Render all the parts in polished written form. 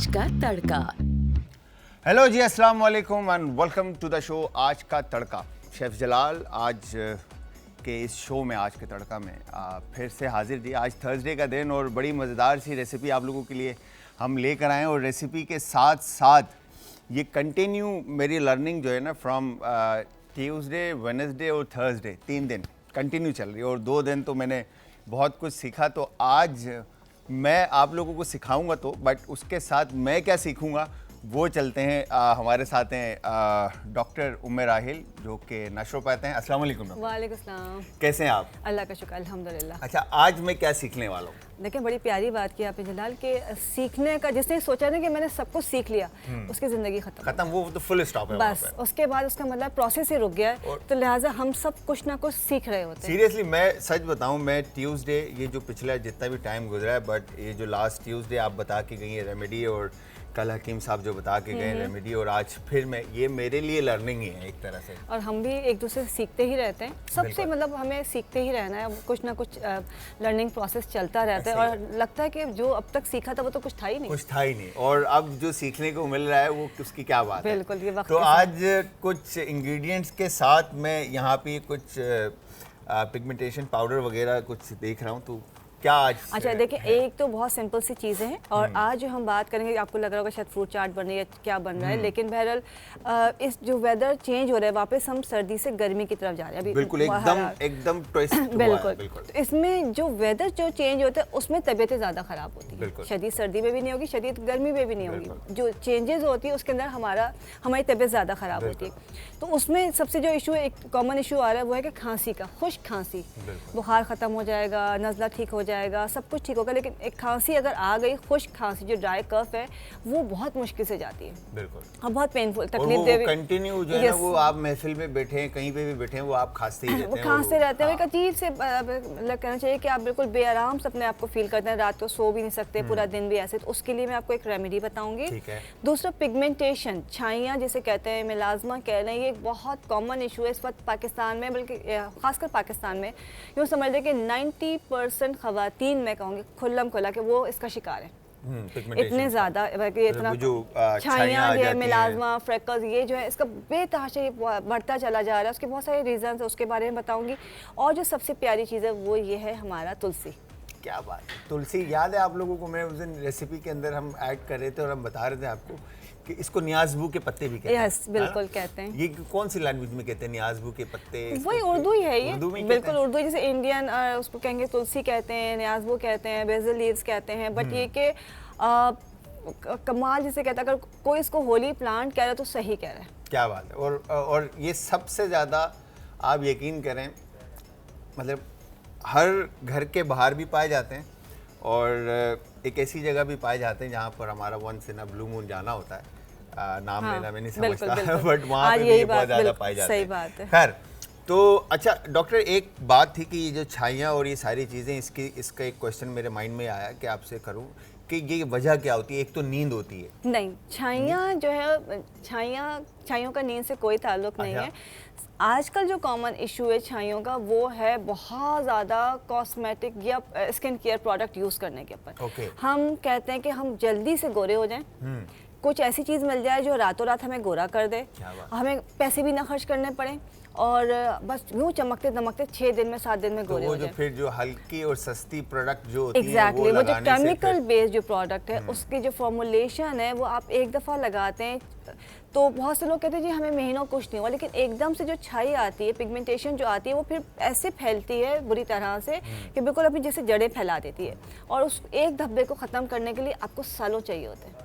का तड़का। हेलो जी, अस्सलाम वालेकुम and welcome to the show Aaj का तड़का। शेफ़ जलाल आज के इस शो में, आज के तड़का में फिर से हाजिर जी। आज थर्सडे का दिन और बड़ी मज़ेदार सी रेसिपी आप लोगों के लिए हम लेकर आए हैं और रेसिपी के साथ साथ ये कंटिन्यू मेरी लर्निंग जो है ना फ्रॉम ट्यूसडे, वेडनेसडे और थर्सडे, 3 दिन कंटिन्यू चल रही है और 2 दिन तो मैंने बहुत कुछ सीखा। तो आज मैं आप लोगों को सिखाऊंगा तो, बट उसके साथ मैं क्या सीखूंगा वो चलते हैं। हमारे साथ हैं डॉक्टर उम्मे राहिल जो कि नेचुरोपैथ हैं। अस्सलाम वालेकुम। वालेकुम सलाम। कैसे हैं आप? अल्लाह का शुक्र, अल्हम्दुलिल्लाह। अच्छा, आज मैं क्या सीखने वाला हूँ? देखिए, बड़ी प्यारी बात की आपने जलाल के सीखने का। जिसने सोचा ना कि मैंने सब कुछ सीख लिया, उसकी ज़िंदगी खत्म, वो तो फुल स्टॉप है बस। उसके बाद उसका मतलब प्रोसेस ही रुक गया है, तो लिहाजा हम सब कुछ ना कुछ सीख रहे होते हैं। सीरियसली मैं सच बताऊं, मैं ट्यूसडे, ये जो पिछला जितना भी टाइम गुजरा है, बट ये जो लास्ट ट्यूसडे आप बता के गई है रेमेडी, और कल हकीम साहब जो बता के गए रेमेडी, और आज फिर मैं, ये मेरे लिए लर्निंग ही है एक तरह से। और हम भी एक दूसरे से सीखते ही रहते हैं। सबसे मतलब हमें सीखते ही रहना है, कुछ ना कुछ लर्निंग प्रोसेस चलता रहता है। और लगता है कि जो अब तक सीखा था वो तो कुछ था ही नहीं, और अब जो सीखने को मिल रहा है वो उसकी क्या बात है। बिल्कुल, ये वक्त तो आज कुछ इंग्रेडिएंट्स के साथ मैं यहाँ पे कुछ पिगमेंटेशन पाउडर वगैरह कुछ देख रहा हूँ, तो क्या आज? अच्छा, देखिए, एक तो बहुत सिंपल सी चीज़ें हैं, और आज जो हम बात करेंगे, आपको लग रहा होगा शायद फ्रूट चाट बन रही है, क्या बन रहा है, लेकिन बहरहाल इस जो वेदर चेंज हो रहा है, वापस हम सर्दी से गर्मी की तरफ जा रहे हैं अभी। बिल्कुल एकदम ट्विस्ट बिल्कुल। तो इसमें जो वेदर जो चेंज होता है उसमें तबीयतें ज़्यादा ख़राब होती हैं। शदीद सर्दी में भी नहीं होगी, शदीद गर्मी में भी नहीं होगी। जो चेंजेस होती है उसके अंदर हमारी तबीयत ज़्यादा ख़राब होती है। तो उसमें सबसे जो इशू, एक कॉमन इशू आ रहा है वो है कि खांसी का, खुश्क खांसी। बुखार ख़त्म हो जाएगा, नज़ला ठीक हो जाएगा, सब कुछ ठीक होगा, लेकिन एक खांसी अगर आ गई, खुश्क खांसी जो ड्राई कफ है, वो बहुत मुश्किल से जाती है। बिल्कुल। और बहुत पेनफुल, तकलीफ दे, कंटिन्यू जो है ना, वो आप महफिल में बैठे हैं, कहीं पे भी बैठे हैं, वो आप खांसते ही रहते हैं। खांसते रहते हैं। एक अजीब से कहना चाहिए कि आप बिल्कुल बेआराम से अपने आप को फील करते हैं, रात को सो भी नहीं सकते, पूरा दिन भी ऐसे। तो उसके लिए मैं आपको एक रेमेडी बताऊंगी। दूसरा, पिगमेंटेशन, छाइयाँ जिसे कहते हैं, मिलाजमा कह रहे हैं, ये एक बहुत कॉमन इशू है इस वक्त पाकिस्तान में, बल्कि खासकर पाकिस्तान में। यूँ समझ लें कि 90% खवातीन, मैं कहूँगी खुल्लम खुला, कि वो इसका शिकार है। इतने ज़्यादा, इतना छाइयाँ, मिलाजमा, फ्रेकल्स, ये जो है इसका बेतहाशा ये बढ़ता चला जा रहा है। उसके बहुत सारे रीजंस है, उसके बारे में बताऊंगी। और जो सबसे प्यारी चीज़ है वो ये है हमारा तुलसी। क्या बात है, तुलसी याद है आप लोगों को? मैं उस दिन रेसिपी के अंदर हम ऐड कर रहे थे और हम बता रहे थे आपको कि इसको नियाज़बू के पत्ते भी कहते हैं। यस, बिल्कुल कहते हैं। ये कौन सी लैंग्वेज में कहते हैं नियाज़बू के पत्ते? वही उर्दू ही है ये, बिल्कुल उर्दू। जैसे इंडियन उसको कहेंगे तुलसी कहते हैं, नियाज़बू कहते हैं, बेसिल लीव्स कहते हैं। बट ये कि कमाल जिसे कहता है, अगर कोई इसको होली प्लांट कह रहा है तो सही कह रहा है। क्या बात है। और ये सबसे ज़्यादा आप यकीन करें, मतलब हर घर के बाहर भी पाए जाते हैं, और एक ऐसी जगह भी पाए जाते हैं जहाँ पर हमारा once in a blue moon जाना होता है। नाम लेना मैं नहीं समझता, बट वहाँ पे भी बहुत ज़्यादा पाए जाते हैं। सही बात है। खैर, तो अच्छा डॉक्टर, एक बात थी कि ये जो छाइयाँ और ये सारी चीज़ें, इसका एक क्वेश्चन मेरे माइंड में आया कि आपसे करूँ कि ये वजह क्या होती है? एक तो नींद होती है। नहीं, छाइयाँ जो है, छाइयों का नींद से कोई ताल्लुक नहीं है। आजकल जो कॉमन इशू है छाइयों का, वो है बहुत ज़्यादा कॉस्मेटिक या स्किन केयर प्रोडक्ट यूज़ करने के ऊपर। हम कहते हैं कि हम जल्दी से गोरे हो जाएं, कुछ ऐसी चीज़ मिल जाए जो रातों रात हमें गोरा कर दे, हमें पैसे भी ना खर्च करने पड़े, और बस यूँ चमकते दमकते 6 दिन में 7 दिन में गोरे हो जाए। फिर जो हल्की और सस्ती प्रोडक्ट जो होती है, वो जो केमिकल बेस्ड जो प्रोडक्ट है, उसकी जो फॉर्मुलेशन है, वो आप एक दफ़ा लगाते हैं तो बहुत से लोग कहते हैं जी हमें महीनों कुछ नहीं हुआ, लेकिन एकदम से जो छाई आती है, पिगमेंटेशन जो आती है, वो फिर ऐसे फैलती है बुरी तरह से कि बिल्कुल अपनी जैसे जड़ें फैला देती है, और उस एक धब्बे को ख़त्म करने के लिए आपको सालों चाहिए होते हैं।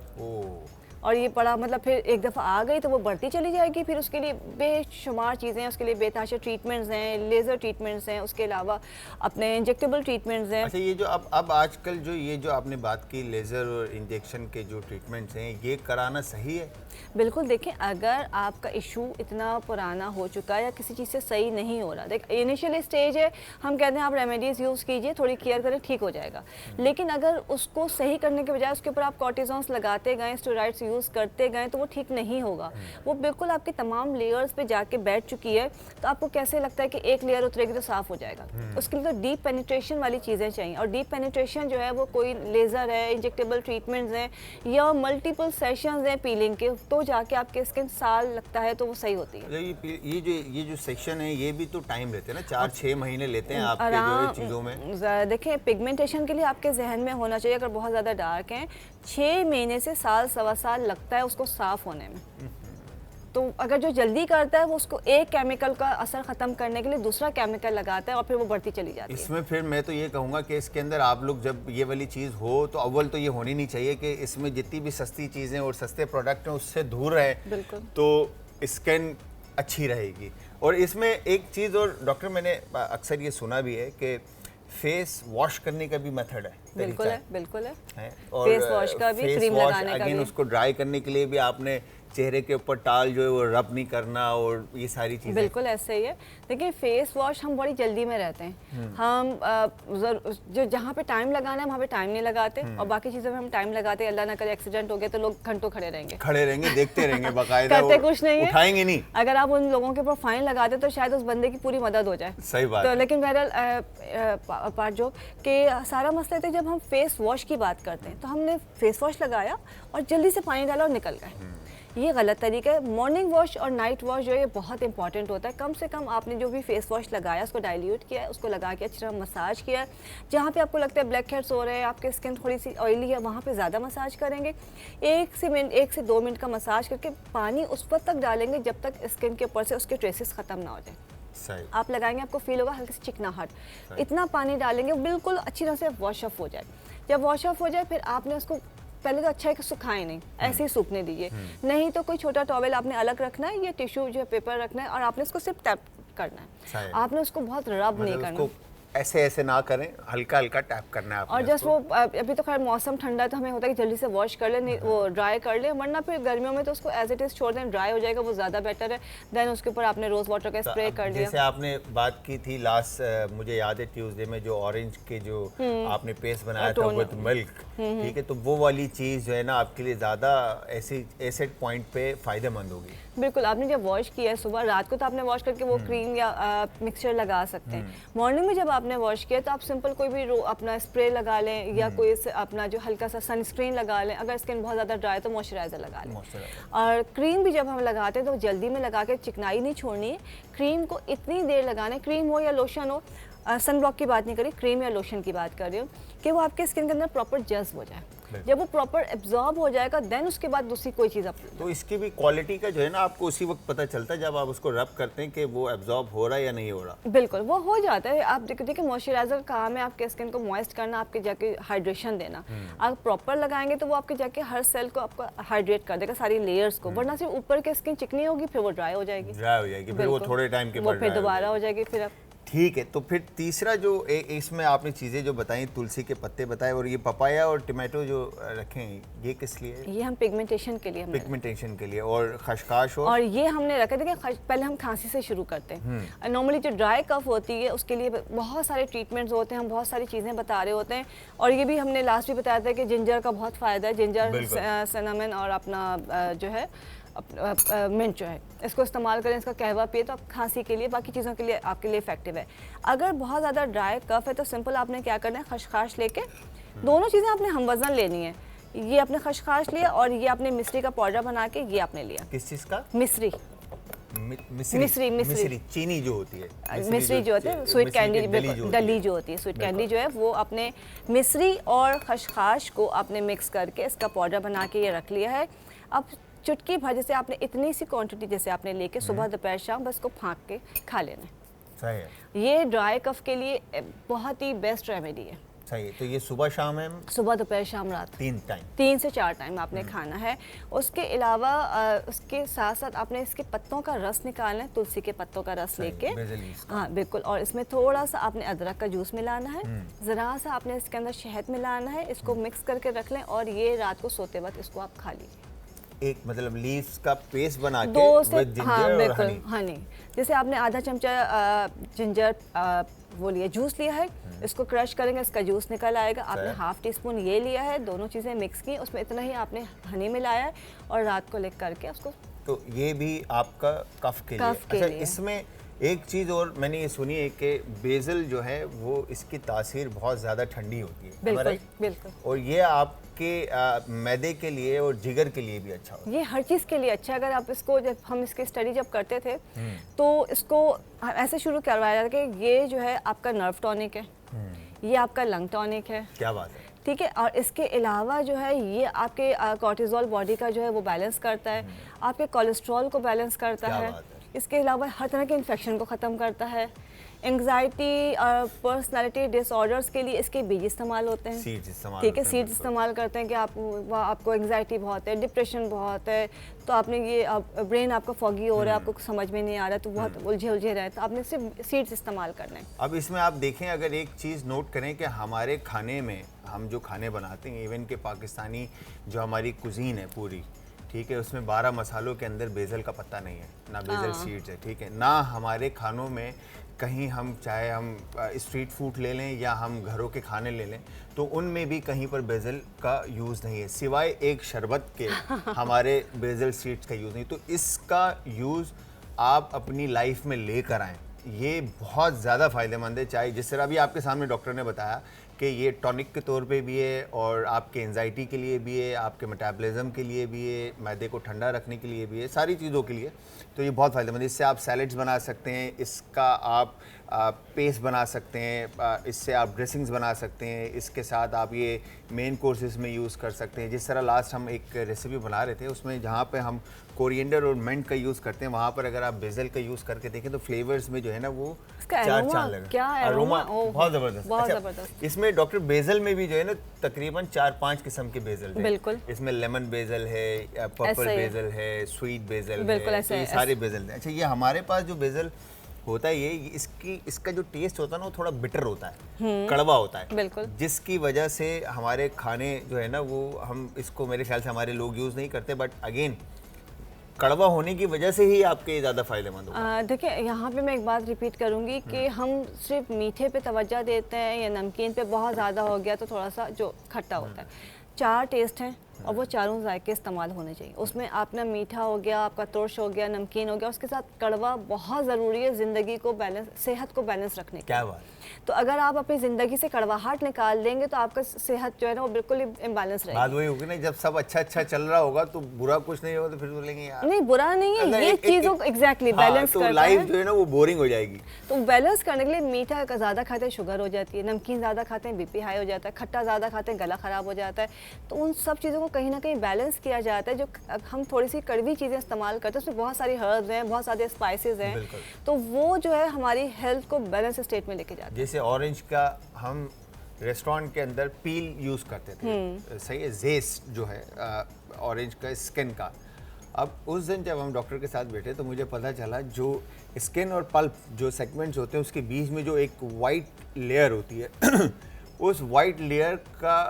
और ये बड़ा मतलब फिर एक दफ़ा आ गई तो वो बढ़ती चली जाएगी। फिर उसके लिए बेशुमार चीज़ें हैं, उसके लिए बेतहाशा ट्रीटमेंट्स हैं, लेज़र ट्रीटमेंट्स हैं, उसके अलावा अपने इंजेक्टेबल ट्रीटमेंट्स हैं। अच्छा, ये जो अब आजकल जो ये जो आपने बात की लेज़र और इंजेक्शन के जो ट्रीटमेंट्स हैं, ये कराना सही है? बिल्कुल देखें, अगर आपका इशू इतना पुराना हो चुका है या किसी चीज़ से सही नहीं हो रहा, देख इनिशियल स्टेज है, हम कहते हैं आप रेमेडीज़ यूज़ कीजिए, थोड़ी केयर करें, ठीक हो जाएगा। लेकिन अगर उसको सही करने के बजाय उसके ऊपर आप कॉर्टिसोन्स लगाते गए, स्टेरॉइड्स यूज़ करते गए, तो वो ठीक नहीं होगा। वो बिल्कुल आपके तमाम लेयर्स पे जाके बैठ चुकी है, तो आपको कैसे लगता है कि एक लेयर उतरेगी तो साफ़ हो जाएगा। उसके लिए तो डीप पेनिट्रेशन वाली चीज़ें चाहिए, और डीप पेनिट्रेशन जो है वो कोई लेज़र है, इंजेक्टेबल ट्रीटमेंट्स हैं या मल्टीपल सेशंस हैं पीलिंग के, तो जाके आपके स्किन साल लगता है तो वो सही होती है। ये जो सेक्शन है ये भी तो टाइम लेते हैं ना, 4-6 महीने लेते हैं आपके जो चीज़ों में। देखिए, पिगमेंटेशन के लिए आपके जहन में होना चाहिए, अगर बहुत ज़्यादा डार्क हैं 6 महीने से साल सवा साल लगता है उसको साफ़ होने में। तो अगर जो जल्दी करता है वो उसको एक केमिकल का असर ख़त्म करने के लिए दूसरा केमिकल लगाता है और फिर वो बढ़ती चली जाती है। इसमें फिर मैं तो ये कहूँगा कि इसके अंदर आप लोग जब ये वाली चीज़ हो तो अव्वल तो ये होनी नहीं चाहिए कि इसमें जितनी भी सस्ती चीज़ें और सस्ते प्रोडक्ट हैं उससे दूर रहे, तो स्किन अच्छी रहेगी। और इसमें एक चीज़ और डॉक्टर, मैंने अक्सर ये सुना भी है कि फेस वॉश करने का भी मेथड है। बिल्कुल है, बिल्कुल है। और फेस वॉश का भी, क्रीम लगाने का भी। उसको ड्राई करने के लिए भी आपने चेहरे के ऊपर टाल जो है वो रब नहीं करना, और ये सारी चीज़ें बिल्कुल ऐसे ही है। देखिए, फेस वॉश हम बड़ी जल्दी में रहते हैं, हम जो जहाँ पे टाइम लगाना है वहाँ पे टाइम नहीं लगाते, और बाकी चीज़ों में हम टाइम लगाते हैं। अल्लाह ना करे एक्सीडेंट हो गया तो लोग घंटों खड़े रहेंगे, देखते रहेंगे बाकायदा, करते कुछ नहीं है, उठाएंगे नहीं। अगर आप उन लोगों के ऊपर फाइन लगाते तो शायद उस बंदे की पूरी मदद हो जाए। सही बात। तो लेकिन बहरहाल पार्ट जो कि सारा मसला है, जब हम फेस वॉश की बात करते हैं तो हमने फेस वॉश लगाया और जल्दी से पानी डाला और निकल गए, ये गलत तरीका है। मॉर्निंग वॉश और नाइट वॉश जो है ये बहुत इंपॉर्टेंट होता है। कम से कम आपने जो भी फेस वॉश लगाया उसको डाइल्यूट किया है, उसको लगा के अच्छी तरह मसाज किया है। जहाँ पे आपको लगता है ब्लैक हेड्स हो रहे हैं, आपकी स्किन थोड़ी सी ऑयली है, वहाँ पे ज़्यादा मसाज करेंगे। 1 से 2 मिनट का मसाज करके पानी उस वक्त तक डालेंगे जब तक स्किन के ऊपर से उसके ट्रेसेस ख़त्म ना हो जाए। सही। आप लगाएंगे आपको फील होगा हल्की सी चिकनाहट, इतना पानी डालेंगे बिल्कुल अच्छी तरह से वॉश ऑफ हो जाए। जब वॉश ऑफ हो जाए फिर आपने उसको पहले तो अच्छा है कि सुखाएं नहीं, ऐसे ही सूखने दीजिए। नहीं तो कोई छोटा टॉवेल आपने अलग रखना है या टिश्यू जो है पेपर रखना है, और आपने उसको सिर्फ टैप करना है। आपने उसको बहुत रब नहीं करना, ऐसे ना करें, हल्का हल्का टैप करना है। और जस्ट वो अभी तो खैर मौसम ठंडा है तो हमें होता है कि जल्दी से वॉश कर लें, वो ड्राई कर लें, वरना फिर गर्मियों में तो उसको एज इट इज़ छोड़ दें, ड्राई हो जाएगा, वो ज़्यादा बेटर है। देन उसके ऊपर आपने रोज़ वाटर का स्प्रे कर लिया। जैसे आपने बात की थी लास्ट, मुझे याद है ट्यूसडे में, जो ऑरेंज के जो आपने पेस्ट बनाया था विद मिल्क, ठीक है, तो वो वाली चीज़ जो है ना आपके लिए ज़्यादा ऐसे पॉइंट पे फ़ायदेमंद होगी। बिल्कुल, आपने जब वॉश किया है सुबह, रात को तो आपने वॉश करके वो क्रीम या मिक्सचर लगा सकते हैं। मॉर्निंग में जब आपने वॉश किया तो आप सिंपल कोई भी अपना स्प्रे लगा लें या कोई अपना जो हल्का सा सनस्क्रीन लगा लें। अगर स्किन बहुत ज़्यादा ड्राई तो मॉइस्चराइज़र लगा लें। और क्रीम भी जब हम लगाते हैं तो जल्दी में लगा के चिकनाई नहीं छोड़नी है। क्रीम को इतनी देर लगाना है, क्रीम हो या लोशन हो, सन ब्लॉक की बात नहीं करी, क्रीम या लोशन की बात कर रही हूँ, कि वो आपके स्किन के अंदर प्रॉपर जज्ब हो जाए। जब वो प्रॉपर एब्जॉर्ब हो जाएगा देन उसके बाद दूसरी कोई चीज़ आप, तो इसकी भी क्वालिटी का जो है ना आपको उसी वक्त पता चलता है जब आप उसको रब करते हैं कि वो एब्जॉर्ब हो रहा है या नहीं हो रहा। बिल्कुल वो हो जाता है। आप देखिए, मॉइस्चराइजर का काम है आपके स्किन को मॉइस्ट करना, आपके जाके हाइड्रेशन देना। आप प्रॉपर लगाएंगे तो वो आपके जाके हर सेल को आपको हाइड्रेट कर देगा, सारी लेयर्स को, वरना सिर्फ ऊपर की स्किन चिकनी होगी फिर वो ड्राई हो जाएगी, फिर वो थोड़े टाइम के बाद फिर दोबारा हो जाएगी फिर आप। ठीक है, तो फिर तीसरा जो इसमें आपने चीज़ें जो बताई, तुलसी के पत्ते बताए और ये पपाया और टमाटो जो रखें, ये किस लिए? ये हम पिगमेंटेशन के लिए, पिगमेंटेशन के लिए, और खशखाश और ये हमने रखा। देखिए, पहले हम खांसी से शुरू करते हैं। नॉर्मली जो ड्राई कफ होती है उसके लिए बहुत सारे ट्रीटमेंट्स होते हैं, हम बहुत सारी चीज़ें बता रहे होते हैं। और ये भी हमने लास्ट भी बताया था कि जिंजर का बहुत फ़ायदा है, जिंजर, सिनेमन और अपना जो है मिंट जो है, इसको इस्तेमाल करें, इसका कहवा पिए तो आप खांसी के लिए, बाकी चीज़ों के लिए आपके लिए इफेक्टिव है। अगर बहुत ज़्यादा ड्राई कफ है तो सिंपल आपने क्या करना है, खशखाश लेके, दोनों चीज़ें आपने हम वज़न लेनी है। ये आपने खशखाश लिया और ये आपने मिश्री का पाउडर बना के ये आपने लिया। किस चीज़ का? मिश्री, चीनी जो होती है, मिश्री जो होती है, स्वीट कैंडी, डली जो होती है, स्वीट कैंडी जो है, वो आपने मिश्री और खशखाश को आपने मिक्स करके इसका पाउडर बना के ये रख लिया है। अब चुटकी भर, जैसे आपने इतनी सी क्वांटिटी जैसे आपने लेके सुबह दोपहर शाम बस को फाँक के खा लेना है। सही है। ये ड्राई कफ के लिए बहुत ही बेस्ट रेमेडी है। सही है। तो ये सुबह शाम है, सुबह दोपहर शाम रात, 3 से 4 टाइम आपने खाना है। उसके अलावा उसके साथ साथ आपने इसके पत्तों का रस निकालना है, तुलसी के पत्तों का रस लेके, हाँ बिल्कुल, और इसमें थोड़ा सा आपने अदरक का जूस मिलाना है, ज़रा सा आपने इसके अंदर शहद मिलाना है, इसको मिक्स करके रख लें और ये रात को सोते वक्त इसको आप खा लीजिए। एक मतलब लीव्स का पेस्ट बना के 2 से with हाँ ginger और बिल्कुल honey। हनी। जैसे आपने आधा चमचा जिंजर वो लिया, जूस लिया है, इसको क्रश करेंगे, इसका जूस निकल आएगा। आपने हाफ टी स्पून ये लिया है, दोनों चीज़ें मिक्स की, उसमें इतना ही आपने हनी मिलाया है और रात को लिख करके उसको। तो ये भी आपका कफ के लिए। अच्छा, इसमें एक चीज़ और मैंने ये सुनी है कि बेसल जो है वो इसकी तासीर बहुत ज़्यादा ठंडी होती है। बिल्कुल बिल्कुल। और ये आपके मैदे के लिए और जिगर के लिए भी अच्छा होता है। ये हर चीज़ के लिए अच्छा है। अगर आप इसको, जब हम इसकी स्टडी जब करते थे तो इसको ऐसे शुरू करवाया जाता कि ये जो है आपका नर्व टॉनिक है, ये आपका लंग टॉनिक है। क्या बात है। ठीक है। और इसके अलावा जो है ये आपके कॉर्टिजोल बॉडी का जो है वो बैलेंस करता है, आपके कोलेस्ट्रॉल को बैलेंस करता है। इसके अलावा हर तरह के इन्फेक्शन को ख़त्म करता है। एंग्जाइटी और पर्सनालिटी डिसऑर्डर्स के लिए इसके बीज इस्तेमाल होते हैं। सीड्स इस्तेमाल, ठीक है, सीड्स इस्तेमाल करते हैं कि आपको एंग्जाइटी बहुत है, डिप्रेशन बहुत है, तो आपने ये ब्रेन आपका फॉगी हो रहा है, आपको समझ में नहीं आ रहा है, तो बहुत उलझे रहे, तो आपने सिर्फ सीड्स इस्तेमाल करने हैं। अब इसमें आप देखें, अगर एक चीज़ नोट करें कि हमारे खाने में हम जो खाने बनाते हैं, इवन के पाकिस्तानी जो हमारी कुजीन है पूरी, ठीक है, उसमें 12 मसालों के अंदर बेसल का पत्ता नहीं है, ना बेसल सीड्स है, ठीक है, ना हमारे खानों में कहीं हम चाहे हम स्ट्रीट फूड ले लें या हम घरों के खाने ले लें तो उनमें भी कहीं पर बेसल का यूज़ नहीं है, सिवाय एक शरबत के हमारे बेसल सीड्स का यूज़ नहीं। तो इसका यूज़ आप अपनी लाइफ में लेकर आएँ, ये बहुत ज़्यादा फ़ायदेमंद है। चाहे जिस तरह भी आपके सामने डॉक्टर ने बताया कि ये टॉनिक के तौर पे भी है और आपके एंजाइटी के लिए भी है, आपके मेटाबॉलिज्म के लिए भी है, मैदे को ठंडा रखने के लिए भी है, सारी चीज़ों के लिए। तो ये बहुत फ़ायदेमंद है। इससे आप सैलेड्स बना सकते हैं, इसका आप पेस्ट बना सकते हैं, इससे आप ड्रेसिंग्स बना सकते हैं, इसके साथ आप ये मेन कोर्सेज में यूज़ कर सकते हैं। जिस तरह लास्ट हम एक रेसिपी बना रहे थे उसमें जहाँ पे हम कोरिएंडर और मिंट का यूज़ करते हैं, वहाँ पर अगर आप बेसल का यूज़ करके देखें तो फ्लेवर्स में जो है ना वो चार चांद लगा। क्या अरोमा बहुत ज़बरदस्त। अच्छा, इसमें डॉक्टर बेसल में भी जो है ना तकरीबन 4-5 किस्म के बेसल हैं। बिल्कुल। इसमें लेमन बेसल है, पर्पल बेसल है, स्वीट बेसल है, तो ये सारे बेसल हैं। अच्छा, ये हमारे पास जो बेसल होता है, ये इसका जो टेस्ट होता है ना वो थोड़ा बिटर होता है, कड़वा होता है, बिल्कुल, जिसकी वजह से हमारे खाने जो है ना वो हम इसको मेरे ख्याल से हमारे लोग यूज़ नहीं करते, बट अगेन कड़वा होने की वजह से ही आपके ज़्यादा फायदेमंद होगा। देखिए, यहाँ पे मैं एक बात रिपीट करूँगी कि हम सिर्फ मीठे पे तवज्जो देते हैं या नमकीन पे बहुत ज़्यादा हो गया तो थोड़ा सा जो खट्टा होता है। 4 टेस्ट हैं और वो चारों जायके इस्तेमाल होने चाहिए। उसमें अपना मीठा हो गया, आपका तुर्श हो गया, नमकीन हो गया, उसके साथ कड़वा बहुत ज़रूरी है ज़िंदगी को बैलेंस, सेहत को बैलेंस रखने के। क्या बात। तो अगर आप अपनी ज़िंदगी से कड़वाहट निकाल देंगे तो आपका सेहत जो है ना वो बिल्कुल ही इम्बैलेंस रहेगी। बात वही होगी ना, जब सब अच्छा चल रहा होगा तो बुरा कुछ नहीं होगा तो फिर बोलेंगे यार नहीं, बुरा नहीं है, ये चीज़ों को एग्जैक्टली बैलेंस करता है। तो लाइफ जो है ना वो बोरिंग हो जाएगी। तो बैलेंस करने के लिए मीठा ज़्यादा खाते हैं शुगर हो जाती है, नमकीन ज़्यादा खाते हैं बीपी हाई हो जाता है, खट्टा ज़्यादा खाते हैं गला ख़राब हो जाता है। तो उन सब चीज़ों को कहीं ना कहीं बैलेंस किया जाता है। जो हम थोड़ी सी कड़वी चीज़ें इस्तेमाल करते हैं उसमें बहुत सारी हर्ब्स हैं, बहुत सारे स्पाइसेस हैं, तो वो जो है हमारी हेल्थ को बैलेंस स्टेट में लेके जाता है। जैसे ऑरेंज का हम रेस्टोरेंट के अंदर पील यूज़ करते थे, सही है, जेस्ट जो है ऑरेंज का स्किन का। अब उस दिन जब हम डॉक्टर के साथ बैठे तो मुझे पता चला जो स्किन और पल्प जो सेगमेंट्स होते हैं उसके बीच में जो एक वाइट लेयर होती है उस वाइट लेयर का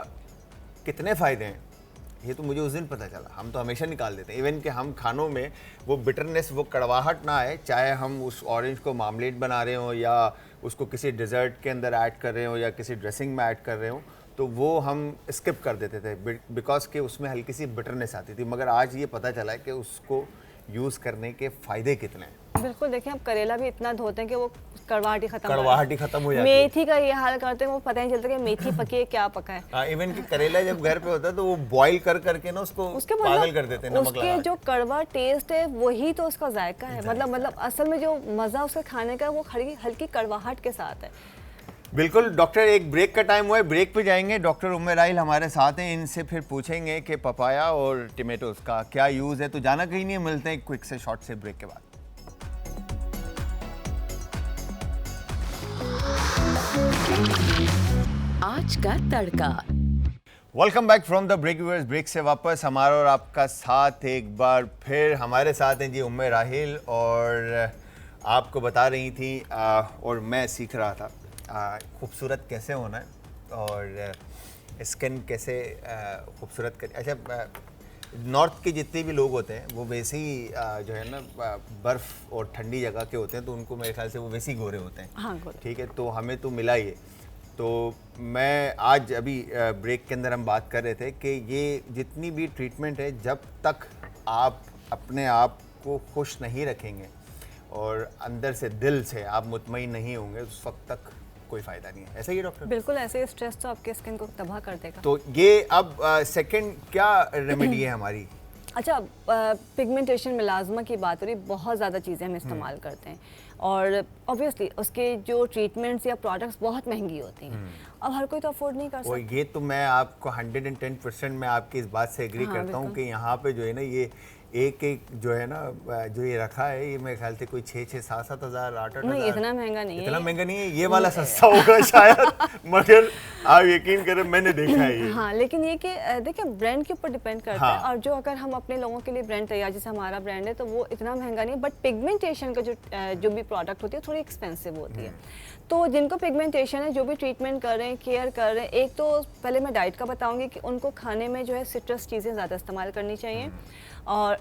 कितने फ़ायदे हैं ये तो मुझे उस दिन पता चला। हम तो हमेशा निकाल देते हैं, इवन कि हम खानों में वो बिटरनेस, वो कड़वाहट ना आए, चाहे हम उस ऑरेंज को मार्मलेड बना रहे हो या उसको किसी डिज़र्ट के अंदर ऐड कर रहे हो या किसी ड्रेसिंग में ऐड कर रहे हो, तो वो हम स्किप कर देते थे बिकॉज कि उसमें हल्की सी बिटरनेस आती थी। मगर आज ये पता चला है कि उसको यूज़ करने के फ़ायदे कितने हैं। बिल्कुल, देखिए, हम करेला भी इतना धोते हैं कि वो कड़वाहट ही खत्म हो जाती है। मेथी का ये हाल करते हैं, वो पता नहीं चलता कि मेथी पकी है क्या पका है। हाँ, इवन कि करेला जब घर पे होता है तो वो बॉईल करके ना उसको पागल कर देते हैं नमक लगा के। उसके जो कड़वा टेस्ट है वही तो उसका जायका है, मतलब असल में जो मज़ा उसका खाने का वो हल्की कड़वाहट के साथ है। बिल्कुल। डॉक्टर, एक ब्रेक का टाइम हुआ है, ब्रेक पे जाएंगे। डॉक्टर उम्मे राहिल हमारे साथ हैं, इनसे फिर पूछेंगे कि पपाया और टमेटोज का क्या यूज़ है। तो जाना कहीं नहीं, मिलते हैं क्विक से शॉर्ट से ब्रेक के बाद। आज का तड़का। Welcome back from the break viewers. Break से वापस हमारा और आपका साथ एक बार फिर हमारे साथ हैं जी उम्मे राहिल, और आपको बता रही थी और मैं सीख रहा था खूबसूरत कैसे होना है और स्किन कैसे खूबसूरत कर। अच्छा, नॉर्थ के जितने भी लोग होते हैं वो वैसे ही जो है ना बर्फ़ और ठंडी जगह के होते हैं, तो उनको मेरे ख्याल से वो वैसे ही गोरे होते हैं। हाँ, गोरे। ठीक है, तो हमें तो मिला ये। तो मैं आज अभी ब्रेक के अंदर हम बात कर रहे थे कि ये जितनी भी ट्रीटमेंट है, जब तक आप अपने आप को खुश नहीं रखेंगे और अंदर से दिल से आप मुतमईन नहीं होंगे, उस वक्त तक कोई फ़ायदा नहीं है। ऐसा ही डॉक्टर? बिल्कुल ऐसे ही, स्ट्रेस तो आपके स्किन को तबाह कर देगा। तो ये अब सेकंड क्या रेमेडी है हमारी? अच्छा, पिगमेंटेशन मिलाजमा की बात हो रही, बहुत ज़्यादा चीज़ें हम इस्तेमाल करते हैं और ऑब्वियसली उसके जो ट्रीटमेंट्स या प्रोडक्ट्स बहुत महंगी होती हैं। अब हर कोई तो अफोर्ड नहीं कर सकता। और ये तो मैं आपको 110% मैं आपकी इस बात से एग्री करता हूँ कि यहाँ पे जो है ना ये एक जो है ना जो ये रखा है, ये मेरे ख्याल से कोई 6-6, 7-7 हज़ार, 8-8 नहीं, हज़ार। इतना महंगा नहीं है। इतना महंगा नहीं है, ये वाला सस्ता होगा शायद, मगर आप यकीन करें मैंने देखा है ये। हाँ, लेकिन ये कि देखिए ब्रांड के ऊपर डिपेंड करता है। हाँ। और जो अगर हम अपने लोगों के लिए ब्रांड तैयार, जैसे हमारा ब्रांड है, तो वो इतना महंगा नहीं है, बट पिगमेंटेशन का जो भी प्रोडक्ट होती है थोड़ी एक्सपेंसिव होती है। तो जिनको पिगमेंटेशन है, जो भी ट्रीटमेंट कर रहे हैं, केयर कर रहे हैं, एक तो पहले मैं डाइट का बताऊंगी कि उनको खाने में जो है सिट्रस चीज़ें ज़्यादा इस्तेमाल करनी चाहिए। और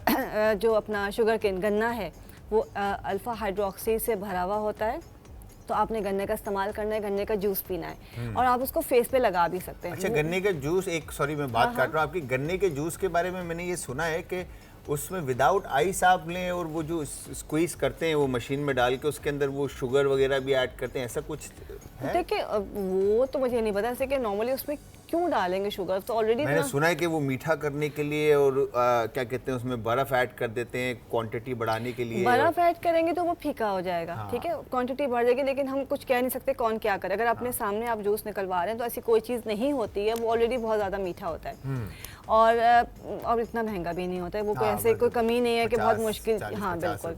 जो अपना शुगर केन गन्ना है वो अल्फ़ा हाइड्रोक्सी से भरा हुआ होता है, तो आपने गन्ने का इस्तेमाल करना है, गन्ने का जूस पीना है और आप उसको फेस पे लगा भी सकते हैं। अच्छा, गन्ने का जूस, एक सॉरी मैं बात काट रहा हूँ आपकी, गन्ने के जूस के बारे में मैंने ये सुना है कि उसमें विदाउट आइस आप लें और वो जो स्क्वीज करते हैं वो मशीन में डाल के उसके अंदर वो शुगर वगैरह भी ऐड करते हैं, ऐसा कुछ है? देखिए वो तो मुझे नहीं पता, जैसे कि नॉर्मली उसमें क्यों डालेंगे शुगर, तो ऑलरेडी मैंने सुना है कि वो मीठा करने के लिए और क्या कहते हैं उसमें बर्फ ऐड कर देते हैं क्वांटिटी बढ़ाने के लिए। बर्फ ऐड करेंगे तो वो फीका हो जाएगा। हाँ। ठीक है, क्वांटिटी बढ़ जाएगी, लेकिन हम कुछ कह नहीं सकते कौन क्या करे। अगर अपने सामने आप जूस निकलवा रहे हैं तो ऐसी कोई चीज़ नहीं होती है, वो ऑलरेडी बहुत ज़्यादा मीठा होता है और इतना महंगा भी नहीं होता है वो। कोई ऐसे कोई कमी नहीं है कि बहुत मुश्किल। हाँ बिल्कुल,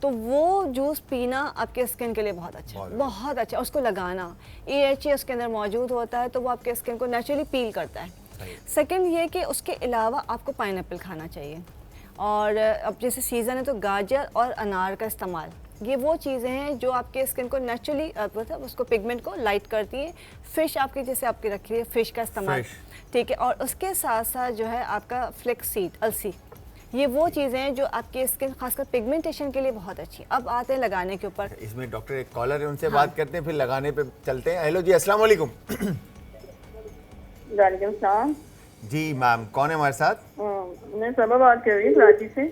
तो वो जूस पीना आपके स्किन के लिए बहुत अच्छा है, बहुत अच्छा। उसको लगाना, AHA उसके अंदर मौजूद होता है, तो वो आपके स्किन को नेचुरली पील करता है। सेकंड ये कि उसके अलावा आपको पाइनएप्पल खाना चाहिए। और अब जैसे सीज़न है तो गाजर और अनार का इस्तेमाल, ये वो चीज़ें हैं जो आपके स्किन को नेचुरली मतलब उसको पिगमेंट को लाइट करती है। फिश आपकी जैसे आपकी रखी है, फिश का इस्तेमाल, ठीक है। और उसके साथ साथ जो है आपका फ्लेक्स सीड, अलसी, ये वो चीज़ें हैं जो आपकी स्किन खासकर पिगमेंटेशन के लिए बहुत अच्छी है। अब आते हैं लगाने के ऊपर। इसमें डॉक्टर एक कॉलर है, उनसे बात करते हैं, फिर लगाने पे चलते हैं। हेलो जी, अस्सलाम वालेकुम। वालेकुम सलाम जी मैम, कौन है हमारे साथ? मैं सबा बात कर रही हूँ कराची से।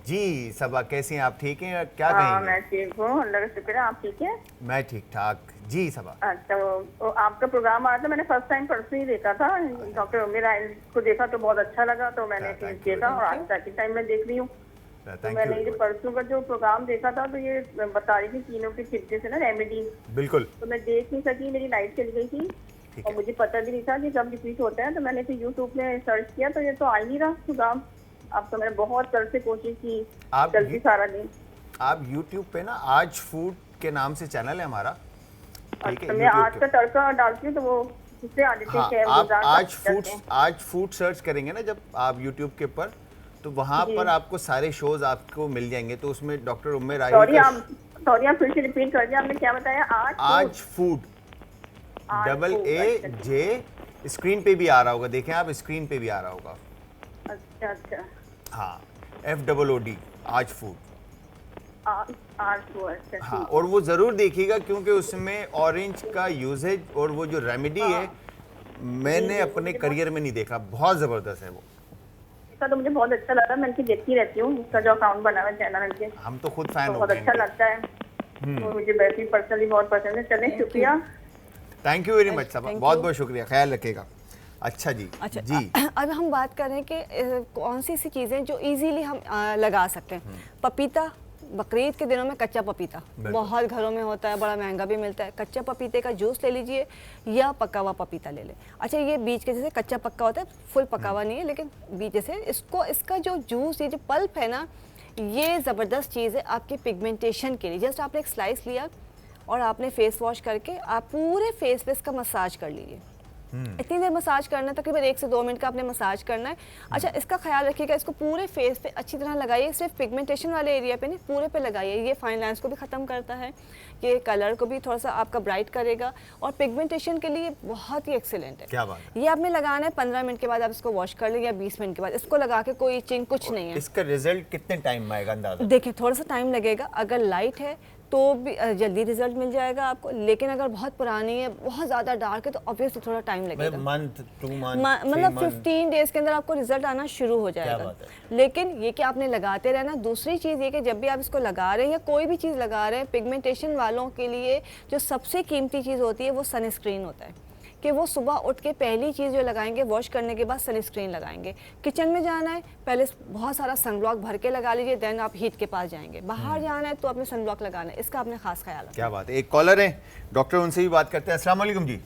जी सबा, कैसी हैं आप? ठीक हैं? क्या हाँ कहेंगे? मैं ठीक हूँ, अल्लाह का शुक्र है। आप ठीक है? मैं ठीक ठाक जी सबा। अच्छा, वो आपका प्रोग्राम आया था, मैंने फर्स्ट टाइम परसों ही देखा था। डॉक्टर मेरा को देखा तो बहुत अच्छा लगा, तो मैंने देखा और आज सेकंड टाइम मैं देख रही हूँ। तो मैंने ये परसों का जो प्रोग्राम देखा था, तो ये बता रही थी तीनों के छिड़के से ना रेमेडी। बिल्कुल। तो मैं देख नहीं सकी, मेरी लाइट चली गई थी और मुझे पता भी नहीं था कि कब रिपीट होता है। तो मैंने फिर यूट्यूब में सर्च किया तो ये तो आ ही नहीं रहा प्रोग्राम। अब तो मैंने बहुत तरह से कोशिश की, जल्दी सारा दिन। आप यूट्यूब पे ना आज फूड के नाम से चैनल है हमारा, ठीक है? मैं आज का तड़का डालती हूँ तो वो उससे आ जाते हैं। आप आज फूड सर्च करेंगे ना जब आप यूट्यूब के ऊपर, तो वहाँ पर आपको सारे शोज आपको मिल जाएंगे। तो उसमें डॉक्टर उम्मे राही, सॉरी आप फिर से रिपीट कर दिए, आपने क्या बताया? आज फूड, AA, स्क्रीन पे भी आ रहा होगा, देखें आप, स्क्रीन पे भी आ रहा होगा। अच्छा हाँ, FOOD, आज फूड। अच्छा, हाँ, और वो जरूर देखिएगा क्योंकि उसमें ऑरेंज का यूजेज और वो जो रेमेडी है मैंने अपने करियर में नहीं देखा, बहुत जबरदस्त है वो। इसका तो मुझे बहुत अच्छा लगा, मैं इनकी देखती रहती हूँ, इसका जो अकाउंट बना हुआ चैनल इनके, हम तो खुद फैन हो गए, बहुत अच्छा लगता है। तो मुझे वैसे ही पर्सनली बहुत पसंद है। चलें, शुक्रिया, थैंक यू वेरी मच साहब, बहुत बहुत शुक्रिया, ख्याल रखिएगा। अच्छा जी। अच्छा जी, अब हम बात कर रहे हैं कि कौन सी ऐसी चीज़ें जो इजीली हम लगा सकते हैं। पपीता, बकरीद के दिनों में कच्चा पपीता बहुत घरों में होता है, बड़ा महंगा भी मिलता है। कच्चा पपीते का जूस ले लीजिए या पका हुआ पपीता ले लें। अच्छा, ये बीज के जैसे कच्चा पक्का होता है, फुल पका हुआ नहीं है, लेकिन बीज जैसे इसका जो जूस, ये जो पल्प है ना, ये ज़बरदस्त चीज़ है आपके पिगमेंटेशन के लिए। जस्ट आपने एक स्लाइस लिया और आपने फेस वॉश करके आप पूरे फेस पे इसका मसाज कर लीजिए। इतनी देर मसाज करना है, तकरीबन 1 से 2 मिनट का आपने मसाज करना है। अच्छा, इसका ख्याल रखिएगा, इसको पूरे फेस पे अच्छी तरह लगाइए, सिर्फ पिगमेंटेशन वाले एरिया पे नहीं, पूरे पे लगाइए। ये फाइन लाइंस को भी ख़त्म करता है, ये कलर को भी थोड़ा सा आपका ब्राइट करेगा और पिगमेंटेशन के लिए बहुत ही एक्सीलेंट है। क्या बात है। ये आपने लगाना है, 15 मिनट के बाद आप इसको वॉश कर लें या 20 मिनट के बाद। इसको लगा के कोई इचिंग कुछ नहीं है। इसका रिजल्ट कितने टाइम में आएगा अंदाजा? देखिए, थोड़ा सा टाइम लगेगा। अगर लाइट है तो भी जल्दी रिजल्ट मिल जाएगा आपको, लेकिन अगर बहुत पुरानी है, बहुत ज़्यादा डार्क है, तो ऑब्वियसली थोड़ा टाइम लगेगा। मंथ 2 मंथ मतलब 15 डेज के अंदर आपको रिजल्ट आना शुरू हो जाएगा। लेकिन ये कि आपने लगाते रहना। दूसरी चीज़ ये कि जब भी आप इसको लगा रहे हैं या कोई भी चीज़ लगा रहे हैं, पिगमेंटेशन वालों के लिए जो सबसे कीमती चीज़ होती है वो सनस्क्रीन होता है, कि वो सुबह उठ के पहली चीज़ जो लगाएंगे, वॉश करने के बाद सनस्क्रीन लगाएंगे। किचन में जाना है, पहले बहुत सारा सनब्लॉक भर के लगा लीजिए, देन आप हीट के पास जाएंगे। बाहर जाना है तो आपने सनब्लॉक लगाना है, इसका आपने खास ख्याल रखना। क्या बात है। एक कॉलर है डॉक्टर, उनसे भी बात करते हैं। अस्सलाम वालेकुम जी।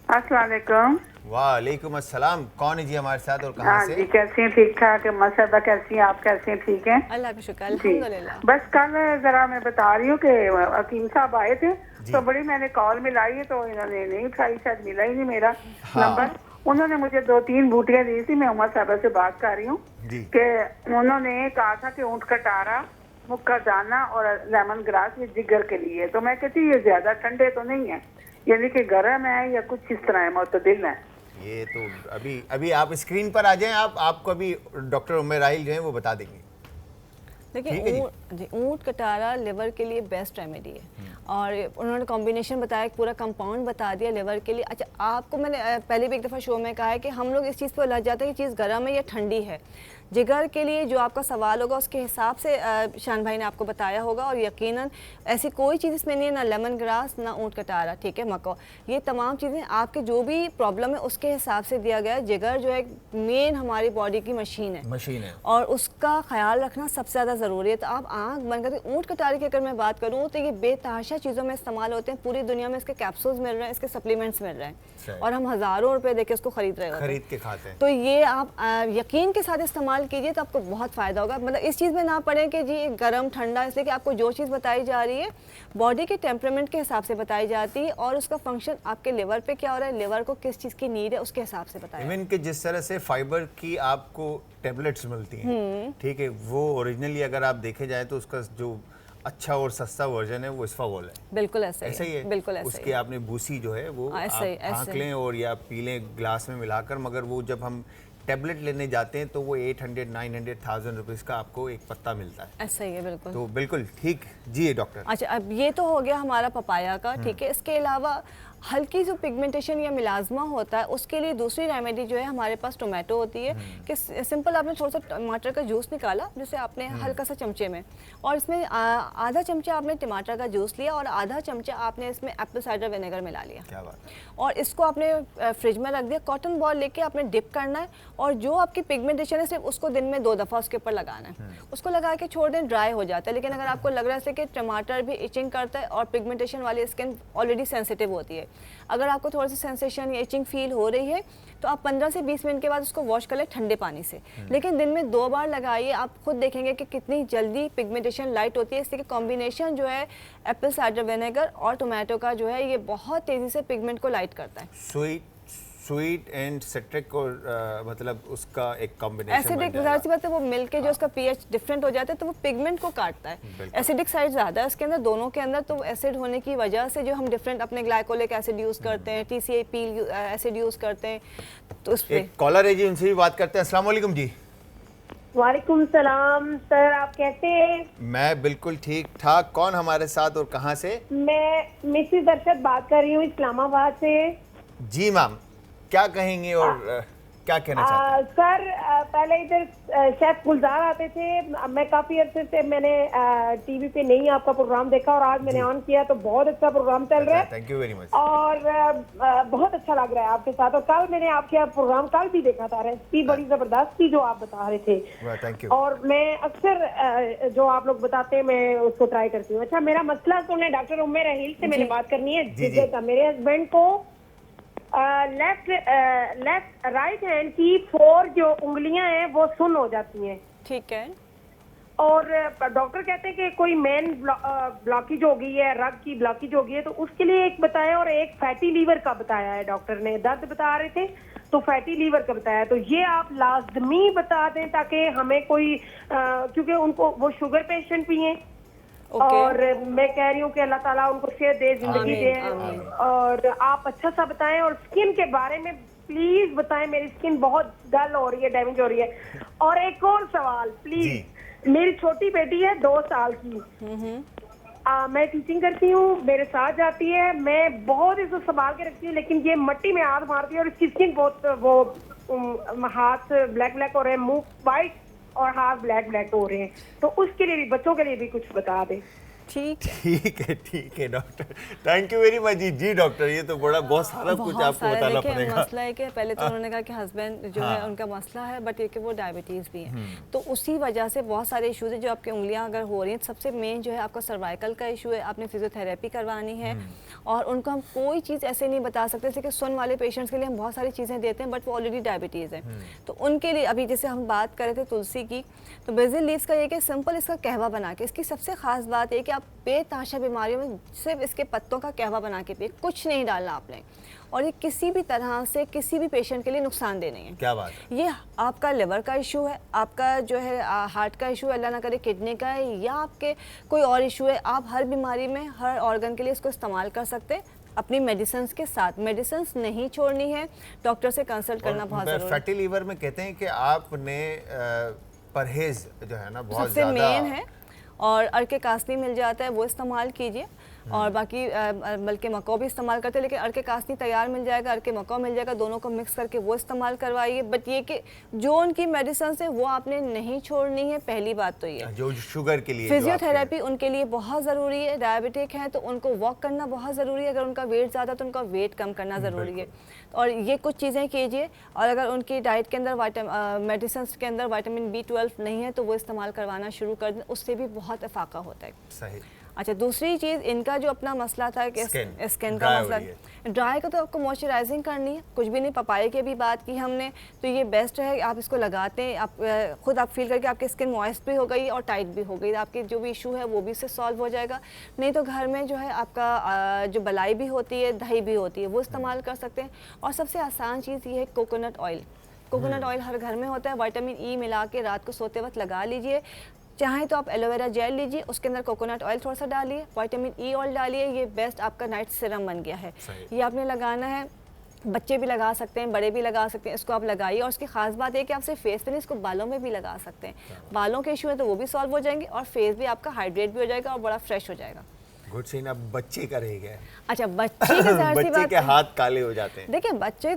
अस्सलाम वालेकुम। वालेकुम अस्सलाम। कौन है जी हमारे साथ और कहाँ से? जी, कैसी हैं? ठीक ठाक है माशाल्लाह। कैसी हैं आप? कैसे हैं? ठीक हैं? अल्लाह का शुक्र, अल्हम्दुलिल्लाह। बस कल जरा मैं बता रही हूँ कि हकीम साहब आए थे, तो बड़ी मैंने कॉल मिलाई है तो इन्होंने नहीं उठाई, शायद मिला ही नहीं मेरा नंबर। उन्होंने मुझे 2-3 बूटियाँ दी थी। मैं उमर साहबा से बात कर रही हूँ कि उन्होंने कहा था कि ऊँट कटारा, मुक्का दाना और लेमन ग्रास ये जिगर के लिए। तो मैं कहती ये ज्यादा ठंडे तो नहीं है, यानी कि गर्म है या कुछ इस तरह है, मुतदिल है। ये तो अभी आप स्क्रीन पर आ जाएं, आपको अभी डॉक्टर उमर राहिल जो है वो बता देंगे। देखिए, ऊँट कटारा लिवर के लिए बेस्ट रेमेडी है और उन्होंने कॉम्बिनेशन बताया, पूरा कंपाउंड बता दिया लिवर के लिए। अच्छा, आपको मैंने पहले भी एक दफ़ा शो में कहा है कि हम लोग इस चीज़ पर लग जाते हैं कि चीज़ गर्म है या ठंडी है। जिगर के लिए जो आपका सवाल होगा उसके हिसाब से शान भाई ने आपको बताया होगा, और यकीनन ऐसी कोई चीज़ इसमें नहीं है, ना लेमन ग्रास ना ऊँट कटारा, ठीक है, मको, ये तमाम चीज़ें आपके जो भी प्रॉब्लम है उसके हिसाब से दिया गया है। जिगर जो है मेन हमारी बॉडी की मशीन है और उसका ख्याल रखना सबसे ज़्यादा ज़रूरी है। तो आप आँख बंद करके, ऊँट कटारे की अगर मैं बात करूँ तो ये बेतहाशा चीज़ों में इस्तेमाल होते हैं, पूरी दुनिया में इसके कैप्सूल्स मिल रहे हैं, इसके सप्लीमेंट्स मिल रहे हैं और हम हज़ारों रुपये देके उसको खरीद रहे हैं, के खाते हैं। तो ये आप यकीन के साथ इस्तेमाल कीजिए तो आपको बहुत फ़ायदा होगा। मतलब इस चीज़ में ना पड़े कि जी गर्म ठंडा, इसलिए कि आपको जो चीज़ बताई जा रही है बॉडी के टेम्परामेंट के हिसाब से बताई जाती है और उसका फंक्शन आपके लिवर पे क्या हो रहा है, लिवर को किस चीज़ की नीड है उसके हिसाब से बताया। इवन कि जिस तरह से फाइबर की आपको टेबलेट्स मिलती हैं, ठीक है, वो ओरिजिनली अगर आप देखे जाए तो उसका जो अच्छा और सस्ता वर्जन है वो इसफावोल है। बिल्कुल ऐसा ही है, बिल्कुल ऐसा उसकी आपने भूसी जो है वो हाँक लें और या पी लें ग्लास में मिलाकर, मगर वो जब हम टैबलेट लेने जाते हैं तो वो 800, 900, 1000 रुपीज़ का आपको एक पत्ता मिलता है। ऐसा ही है, बिल्कुल। तो बिल्कुल ठीक जी डॉक्टर। अच्छा, अब ये तो हो गया हमारा पपाया का, ठीक है। इसके अलावा हल्की जो पिगमेंटेशन या मिलाजमा होता है उसके लिए दूसरी रेमेडी जो है हमारे पास टोमेटो होती है कि सिंपल आपने थोड़ा सा टमाटर का जूस निकाला, जैसे आपने हल्का सा चमचे में, और इसमें आधा चमचा आपने टमाटर का जूस लिया और आधा चमचा आपने इसमें एप्पल साइडर विनेगर मिला लिया। क्या बात है। और इसको आपने फ्रिज में रख दिया। कॉटन बॉल लेके आपने डिप करना है और जो आपकी पिगमेंटेशन है सिर्फ उसको दिन में 2 दफ़ा उसके ऊपर लगाना है। उसको लगा के छोड़ दें, ड्राई हो जाता है। लेकिन अगर आपको लग रहा है कि टमाटर भी इचिंग करता है और पिगमेंटेशन वाली स्किन ऑलरेडी सेंसिटिव होती है, अगर आपको थोड़ी सी सेंसेशन या इचिंग फील हो रही है तो आप 15 से 20 मिनट के बाद उसको वॉश कर लें ठंडे पानी से। लेकिन दिन में 2 बार लगाइए, आप खुद देखेंगे कि कितनी जल्दी पिगमेंटेशन लाइट होती है। इसलिए कॉम्बिनेशन जो है एप्पल साइडर विनेगर और टोमेटो का जो है ये बहुत तेज़ी से पिगमेंट को लाइट करता है। स्वीट एंड सिट्रिक और मतलब उसका एक कॉम्बिनेशन एसिडिक, ज़ाहिर सी बात है, वो मिलके जो उसका पीएच डिफरेंट हो जाता है तो वो पिगमेंट को काटता है। एसिडिक साइड ज़्यादा है उसके अंदर, दोनों के अंदर, तो एसिड होने की वजह से जो हम डिफरेंट अपने ग्लाइकोलिक एसिड यूज़ करते हैं, TCAP एसिड यूज़ करते हैं, तो उस पर कॉलर है जी, उनसे भी बात करते हैं। अस्सलाम वालेकुम जी। वालेकुम सलाम सर, आप कैसे हैं? मैं बिल्कुल ठीक ठाक। कौन हमारे साथ और कहाँ से? मैं मिसेस अरशद बात कर रही हूँ इस्लामाबाद से। जी मैम, क्या कहेंगे और क्या कहना चाहते हैं? सर पहले इधर शेफ गुलजार आते थे, मैं काफी अरसे से मैंने टीवी पे नहीं आपका प्रोग्राम देखा और आज मैंने ऑन किया तो बहुत अच्छा प्रोग्राम चल रहा है। Thank you very much. और बहुत अच्छा लग रहा है आपके साथ। और कल मैंने आपके प्रोग्राम कल भी देखा था, रेसिपी बड़ी जबरदस्त थी जो आप बता रहे थे। Thank you. और मैं अक्सर जो आप लोग बताते हैं मैं उसको ट्राई करती हूँ। अच्छा, मेरा मसला तो है डॉक्टर उम्मे रहील से मैंने बात करनी है। मेरे हस्बैंड को लेफ्ट राइट हैंड की 4 जो उंगलियां हैं वो सुन्न हो जाती हैं, ठीक है, और डॉक्टर कहते हैं कि कोई मेन ब्लॉकेज हो गई है, रग की ब्लॉकेज हो गई है, तो उसके लिए एक बताया और एक फैटी लीवर का बताया है डॉक्टर ने। दर्द बता रहे थे तो फैटी लीवर का बताया, तो ये आप लाजमी बता दें ताकि हमें कोई क्योंकि उनको वो शुगर पेशेंट भी हैं। और मैं कह रही हूँ कि अल्लाह ताला उनको सेहत दे, जिंदगी दे। और आप अच्छा सा बताएं और स्किन के बारे में प्लीज बताएं, मेरी स्किन बहुत डल हो रही है, डैमेज हो रही है। और एक और सवाल प्लीज, मेरी छोटी बेटी है 2 साल की, मैं टीचिंग करती हूँ, मेरे साथ जाती है, मैं बहुत इसको संभाल के रखती हूँ, लेकिन ये मट्टी में हाथ मारती है और इसकी स्किन बहुत वो हाथ ब्लैक ब्लैक हो रहे हैं, मुंह वाइट और हाथ ब्लैक ब्लैक हो रहे हैं, तो उसके लिए भी, बच्चों के लिए भी कुछ बता दें। ठीक है doctor, thank you very much जी डॉक्टर, ये तो बड़ा बहुत सारा कुछ आपको बताना पड़ेगा। मसला है कि पहले तो उन्होंने कहा कि हस्बैंड जो है उनका मसला है, बट ये कि वो डायबिटीज़ भी है, तो उसी वजह से बहुत सारे इश्यूज हैं। जो आपकी उंगलियां अगर हो रही हैं, सबसे मेन जो है आपका सर्वाइकल का इशू है, आपने फिजियोथेरेपी करवानी है। और उनको हम कोई चीज़ ऐसे नहीं बता सकते, जैसे कि सुन वाले पेशेंट्स के लिए हम बहुत सारी चीज़ें देते हैं, बट वो ऑलरेडी डायबिटीज़ है, तो उनके लिए अभी जैसे हम बात कर रहे थे तुलसी की, तो बेसिल लीव्स का ये कि सिंपल इसका कहवा बना के, इसकी सबसे खास बात है कि आप बेतहाशा बीमारियों में सिर्फ इसके पत्तों का कहवा बना के पिए, कुछ नहीं डालना आपने, और ये किसी भी तरह से किसी भी पेशेंट के लिए नुकसानदेह नहीं है। क्या बात है? ये आपका लिवर का इशू है, आपका जो है हार्ट का इशू है, अल्लाह ना करे किडनी का है, या आपके कोई और इशू है, आप हर बीमारी में हर ऑर्गन के लिए इसको इस्तेमाल कर सकते हैं अपनी मेडिसिन के साथ। मेडिसिन नहीं छोड़नी है, डॉक्टर से कंसल्ट करना बहुत जरूरी है। फैटी लीवर में कहते हैं कि आपने परहेज जो है ना बहुत सबसे मेन है, और अर्के कास्नी मिल जाता है वो इस्तेमाल कीजिए, और बाकी बल्कि मको भी इस्तेमाल करते हैं, लेकिन अर्के कास्नी तैयार मिल जाएगा, अर्के मको मिल जाएगा, दोनों को मिक्स करके वो इस्तेमाल करवाइए। बट ये कि जो उनकी मेडिसिन है वो आपने नहीं छोड़नी है, पहली बात तो ये। जो शुगर के लिए फिजियोथेरेपी उनके लिए बहुत ज़रूरी है, डायबिटिक हैं तो उनको वॉक करना बहुत ज़रूरी है, अगर उनका वेट ज़्यादा तो उनका वेट कम करना ज़रूरी है, और ये कुछ चीज़ें कीजिए। और अगर उनकी डाइट के अंदर मेडिसिन के अंदर विटामिन B12 नहीं है तो वो इस्तेमाल करवाना शुरू कर दें, उससे भी बहुत इफाका होता है। सही। अच्छा, दूसरी चीज़ इनका जो अपना मसला था कि स्किन का मसला, ड्राई का तो आपको मॉइस्चराइजिंग करनी है, कुछ भी नहीं। पपाया की भी बात की हमने, तो ये बेस्ट है, आप इसको लगाते हैं, आप खुद आप फील करके आपकी स्किन मॉइस्ट भी हो गई और टाइट भी हो गई, आपकी जो भी इशू है वो भी इससे सॉल्व हो जाएगा। नहीं तो घर में जो है आपका जो बलाई भी होती है, दही भी होती है, वो इस्तेमाल कर सकते हैं। और सबसे आसान चीज़ ये है कोकोनट ऑयल। कोकोनट ऑयल हर घर में होता है, विटामिन E मिला के रात को सोते वक्त लगा लीजिए। चाहे तो आप एलोवेरा जेल लीजिए, उसके अंदर कोकोनट ऑयल थोड़ा सा डालिए, विटामिन E ऑयल डालिए, ये बेस्ट आपका नाइट सीरम बन गया है। ये आपने लगाना है, बच्चे भी लगा सकते हैं, बड़े भी लगा सकते हैं, इसको आप लगाइए। और उसकी खास बात है कि आप सिर्फ फेस पे नहीं, इसको बालों में भी लगा सकते हैं। बालों के इशू है तो वो भी सॉल्व हो जाएंगे, और फेस भी आपका हाइड्रेट भी हो जाएगा और बड़ा फ्रेश हो जाएगा। Good scene. अब बच्चे का रह गया। अच्छा, बच्चे की बच्चे के हाथ काले हो जाते हैं। देखिए,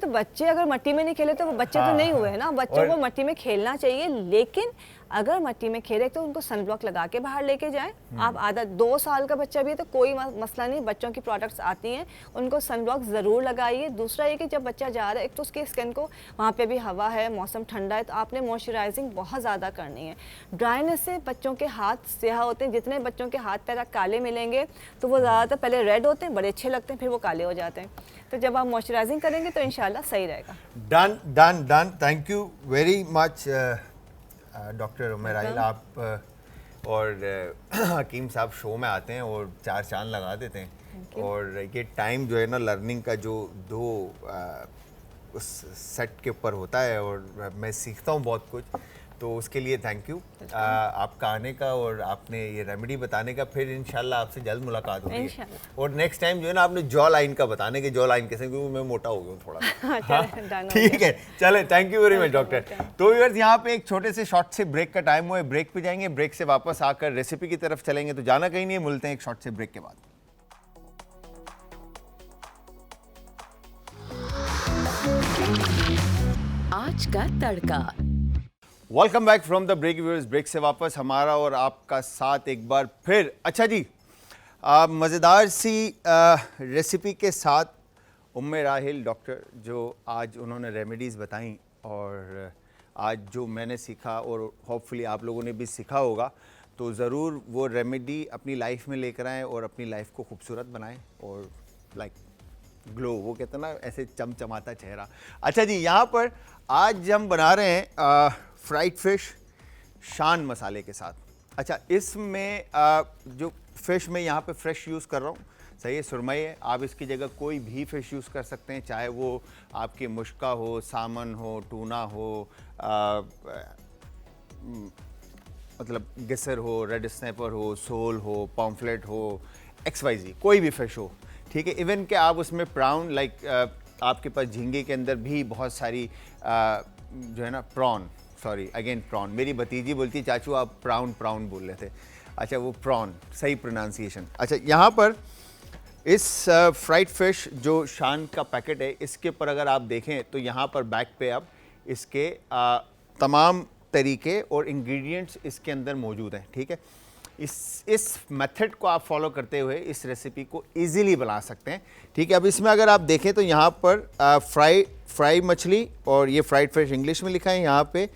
बच्चे अगर मट्टी में नहीं खेले तो वो बच्चे तो नहीं हुए ना। बच्चों को मट्टी में खेलना चाहिए, लेकिन अगर मट्टी में खेले तो उनको सनब्लॉक लगा के बाहर लेके जाएं। आप आधा 2 साल का बच्चा भी है तो कोई मसला नहीं, बच्चों की प्रोडक्ट्स आती हैं, उनको सनब्लॉक ज़रूर लगाइए। दूसरा ये कि जब बच्चा जा रहा है, एक तो उसकी स्किन को, वहाँ पे भी हवा है, मौसम ठंडा है, तो आपने मॉइस्चराइजिंग बहुत ज़्यादा करनी है। ड्राइनेस से बच्चों के हाथ स्याह होते हैं, जितने बच्चों के हाथ पैर काले मिलेंगे तो वो ज़्यादातर पहले रेड होते हैं, बड़े अच्छे लगते हैं, फिर वो काले हो जाते हैं। तो जब आप मॉइस्चराइजिंग करेंगे तो इंशाल्लाह सही रहेगा। Done done done, thank you very much doctor Umar Rahil. आप और हकीम साहब शो में आते हैं और 4 चांद लगा देते हैं, और ये टाइम जो है ना लर्निंग का जो 2 उस सेट के ऊपर होता है, और मैं सीखता हूँ बहुत कुछ, तो उसके लिए थैंक यू आपका आने का और आपने ये रेमेडी बताने का। फिर इंशाल्लाह आपसे जल्द मुलाकात होगी, और नेक्स्ट टाइम जो है ना आपने जॉ लाइन का बताने के, जॉ लाइन कैसे, क्योंकि मैं मोटा हो गया हूँ थोड़ा। हाँ, ठीक है, चले, thank you very much doctor. तो व्यूअर्स, यहाँ पे एक छोटे से शॉर्ट से ब्रेक का टाइम हुआ है, ब्रेक पे जाएंगे, ब्रेक से वापस आकर रेसिपी की तरफ चलेंगे, तो जाना कहीं नहीं है, मिलते हैं एक शॉर्ट से ब्रेक के बाद। आज का तड़का। Welcome back from the break viewers. Break से वापस हमारा और आपका साथ एक बार फिर। अच्छा जी, मज़ेदार सी रेसिपी के साथ उम्मे राहिल डॉक्टर, जो आज उन्होंने रेमेडीज़ बताई, और आज जो मैंने सीखा और होपफुली आप लोगों ने भी सीखा होगा, तो ज़रूर वो रेमेडी अपनी लाइफ में लेकर आएँ और अपनी लाइफ को खूबसूरत बनाएं, और लाइक ग्लो, वो कहते हैं ना, ऐसे चमचमाता चेहरा। अच्छा जी, यहाँ पर आज हम बना रहे हैं फ्राइड फिश शान मसाले के साथ। अच्छा, इसमें जो फ़िश मैं यहाँ पे फ्रेश यूज़ कर रहा हूँ, सही है, सुरमई है। आप इसकी जगह कोई भी फ़िश यूज़ कर सकते हैं, चाहे वो आपकी मुश्का हो, सामन हो, टूना हो, मतलब गिसर हो, रेड स्नैपर हो, सोल हो, पॉम्फ्लेट हो, XYZ कोई भी फ़िश हो, ठीक है। इवन कि आप उसमें प्राउन लाइक आपके पास झींगे के अंदर भी बहुत सारी जो है ना प्रॉन, सॉरी अगेन प्रॉन, मेरी भतीजी बोलती है चाचू आप प्राउन बोल रहे थे, अच्छा वो प्रॉन सही प्रोनाउंसिएशन। अच्छा, यहाँ पर इस फ्राइड फिश जो शान का पैकेट है, इसके ऊपर अगर आप देखें तो यहाँ पर बैक पे अब इसके तमाम तरीके और इंग्रेडिएंट्स इसके अंदर मौजूद हैं, ठीक है। इस मेथड को आप फॉलो करते हुए इस रेसिपी को इजीली बना सकते हैं, ठीक है। अब इसमें अगर आप देखें तो यहाँ पर फ्राई मछली और ये फ्राइड फिश इंग्लिश में लिखा है, यहाँ पे